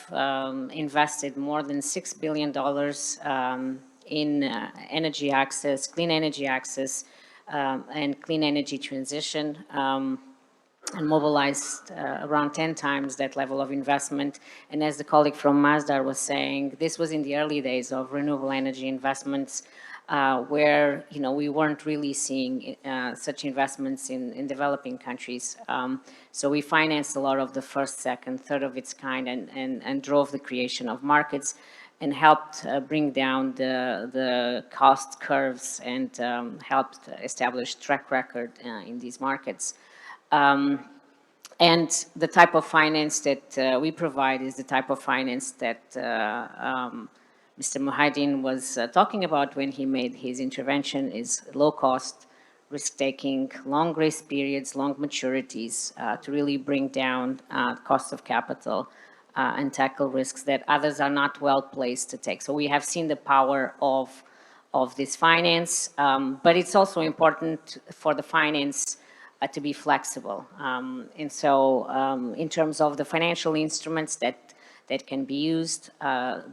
invested more than $6 billion in energy access, clean energy access, and clean energy transition, and mobilized around 10 times that level of investment. And as the colleague from Masdar was saying, this was in the early days of renewable energy investments, where we weren't really seeing such investments in developing countries. So we financed a lot of the first, second, third of its kind and drove the creation of markets and helped bring down the cost curves and helped establish track record in these markets. And the type of finance that we provide is the type of finance that Mr. Muhaidin was talking about when he made his intervention, is low cost, risk-taking, long grace periods, long maturities to really bring down cost of capital and tackle risks that others are not well placed to take. So we have seen the power of this finance, but it's also important for the finance to be flexible. And so in terms of the financial instruments that can be used,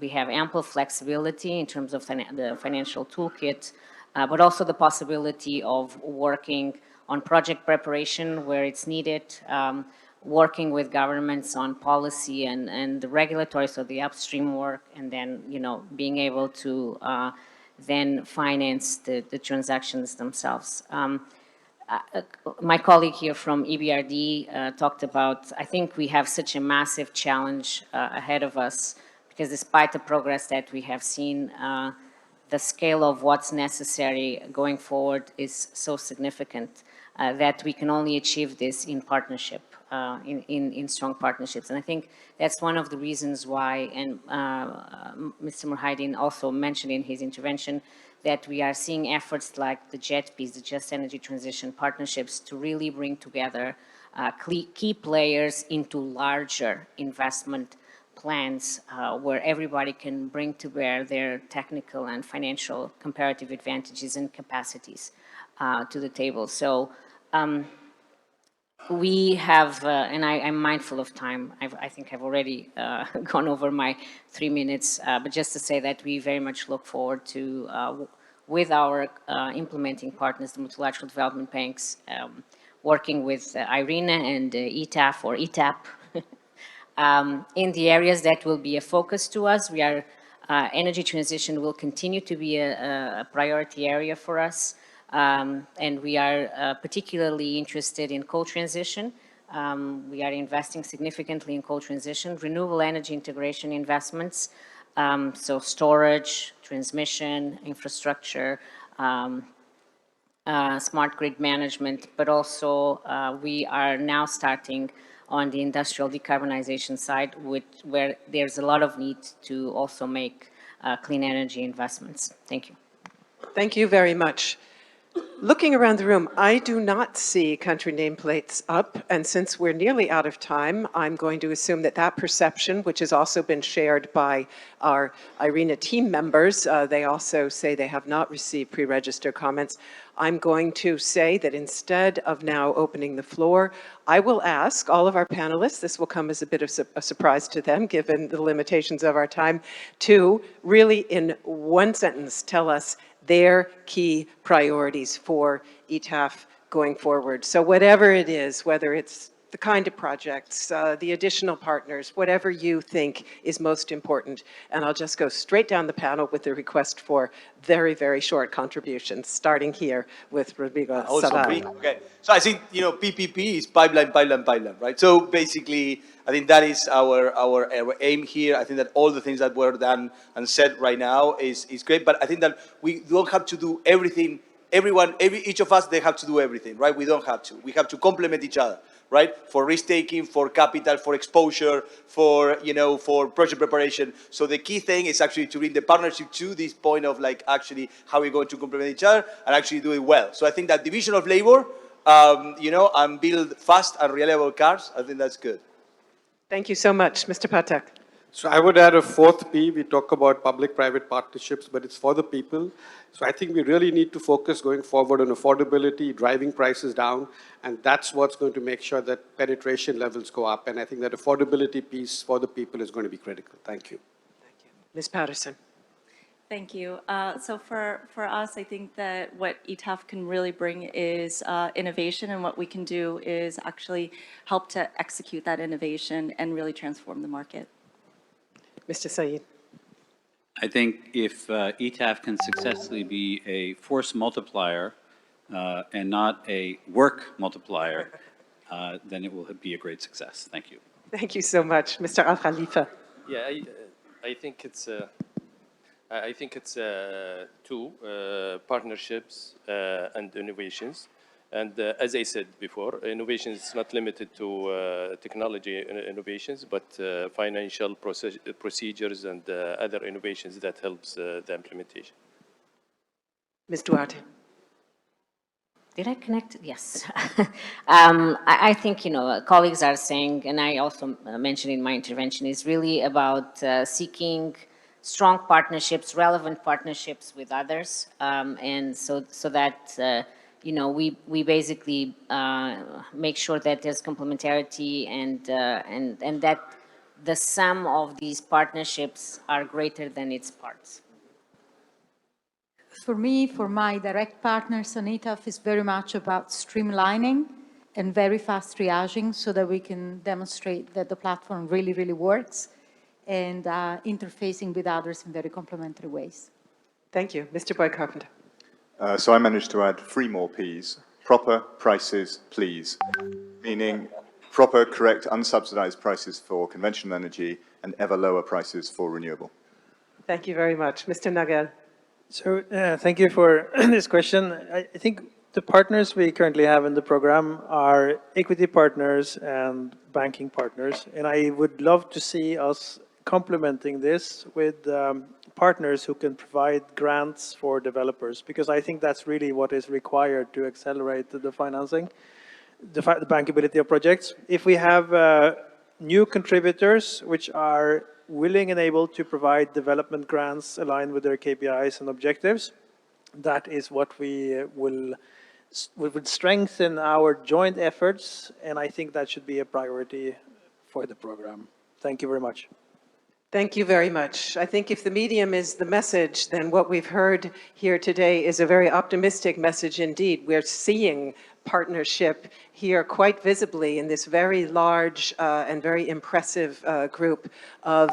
we have ample flexibility in terms of the financial toolkit, but also the possibility of working on project preparation where it's needed, working with governments on policy and the regulatory, so the upstream work, and then being able to then finance the transactions themselves. My colleague here from EBRD talked about, I think we have such a massive challenge ahead of us because despite the progress that we have seen, the scale of what's necessary going forward is so significant that we can only achieve this in partnership, in strong partnerships. And I think that's one of the reasons why, and Mr. Murhideen also mentioned in his intervention, that we are seeing efforts like the JETPs, the Just Energy Transition Partnerships, to really bring together key players into larger investment plans where everybody can bring to bear their technical and financial comparative advantages and capacities to the table. So we have, and I'm mindful of time, I think I've already gone over my 3 minutes, but just to say that we very much look forward to, with our implementing partners, the multilateral development banks, working with IRENA and ETAF or ETAP, in the areas that will be a focus to us. We are, energy transition will continue to be a priority area for us, and we are particularly interested in coal transition. We are investing significantly in coal transition, renewable energy integration investments, so storage, transmission, infrastructure, smart grid management, but also we are now starting on the industrial decarbonization side, where there's a lot of need to also make clean energy investments. Thank you. Thank you very much. Looking around the room, I do not see country nameplates up, and since we're nearly out of time, I'm going to assume that that perception, which has also been shared by our IRENA team members, they also say they have not received pre-registered comments. I'm going to say that instead of now opening the floor, I will ask all of our panelists, this will come as a bit of a surprise to them given the limitations of our time, to really in one sentence tell us their key priorities for ETAF going forward. So whatever it is, whether it's the kind of projects, the additional partners, whatever you think is most important. And I'll just go straight down the panel with the request for very, very short contributions, starting here with Rodrigo Savar. Okay, so I think, PPP is pipeline, right? So basically, I think that is our aim here. I think that all the things that were done and said right now is great, but I think that we don't have to do everything. Each of us, they have to do everything, right? We don't have to. We have to complement each other, right? For risk-taking, for capital, for exposure, for project preparation. So the key thing is actually to bring the partnership to this point of actually how we're going to complement each other and actually do it well. So I think that division of labor, and build fast and reliable cars, I think that's good. Thank you so much. Mr. Patak. So I would add a fourth P. We talk about public-private partnerships, but it's for the people. So I think we really need to focus going forward on affordability, driving prices down, and that's what's going to make sure that penetration levels go up. And I think that affordability piece for the people is going to be critical. Thank you. Thank you. Ms. Patterson. Thank you. So for us, I think that what ETAF can really bring is innovation, and what we can do is actually help to execute that innovation and really transform the market. Mr. Saeed. I think if ETAF can successfully be a force multiplier and not a work multiplier, then it will be a great success. Thank you. Thank you so much. Mr. Al Khalifa. Yeah, I think it's two partnerships and innovations. And as I said before, innovation is not limited to technology innovations, but financial procedures and other innovations that helps the implementation. Ms. Duarte. Did I connect? Yes. I think, colleagues are saying, and I also mentioned in my intervention, is really about seeking strong partnerships, relevant partnerships with others, and so that we basically make sure that there's complementarity and that the sum of these partnerships are greater than its parts. For me, for my direct partners on ETAF, is very much about streamlining and very fast triaging so that we can demonstrate that the platform really, really works, and interfacing with others in very complementary ways. Thank you. Mr. Boyd Carpenter. So I managed to add 3 more Ps. Proper prices, please. Meaning proper, correct, unsubsidized prices for conventional energy and ever lower prices for renewable? Thank you very much. Mr. Nagel. So thank you for this question. I think the partners we currently have in the program are equity partners and banking partners. And I would love to see us complementing this with partners who can provide grants for developers, because I think that's really what is required to accelerate the financing, the bankability of projects. If we have new contributors which are willing and able to provide development grants aligned with their KPIs and objectives, that is what we would strengthen our joint efforts, and I think that should be a priority for the program. Thank you very much. Thank you very much. I think if the medium is the message, then what we've heard here today is a very optimistic message indeed. We're seeing partnership here quite visibly in this very large and very impressive group of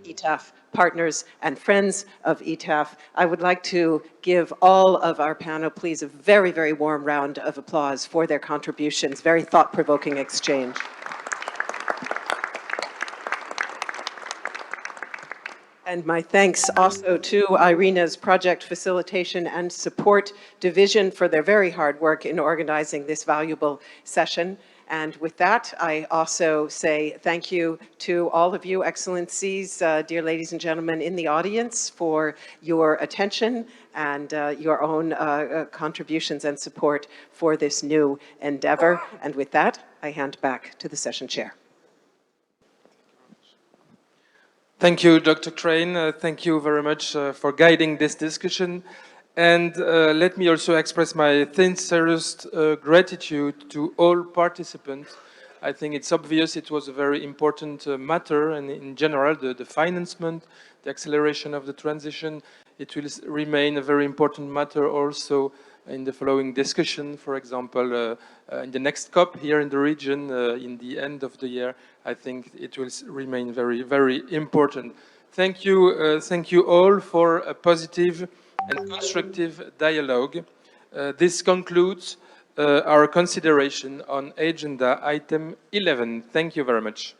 ETAF partners and friends of ETAF. I would like to give all of our panel, please, a very, very warm round of applause for their contributions. Very thought-provoking exchange. And my thanks also to IRENA's Project Facilitation and Support Division for their very hard work in organizing this valuable session. And with that, I also say thank you to all of you, Excellencies, dear ladies and gentlemen in the audience, for your attention and your own contributions and support for this new endeavor. And with that, I hand back to the session chair. Thank you, Dr. Crane. Thank you very much for guiding this discussion. And let me also express my sincerest gratitude to all participants. I think it's obvious it was a very important matter, and in general, the financement, the acceleration of the transition, it will remain a very important matter also in the following discussion. For example, in the next COP here in the region, in the end of the year, I think it will remain very, very important. Thank you all for a positive and constructive dialogue. This concludes our consideration on agenda item 11. Thank you very much.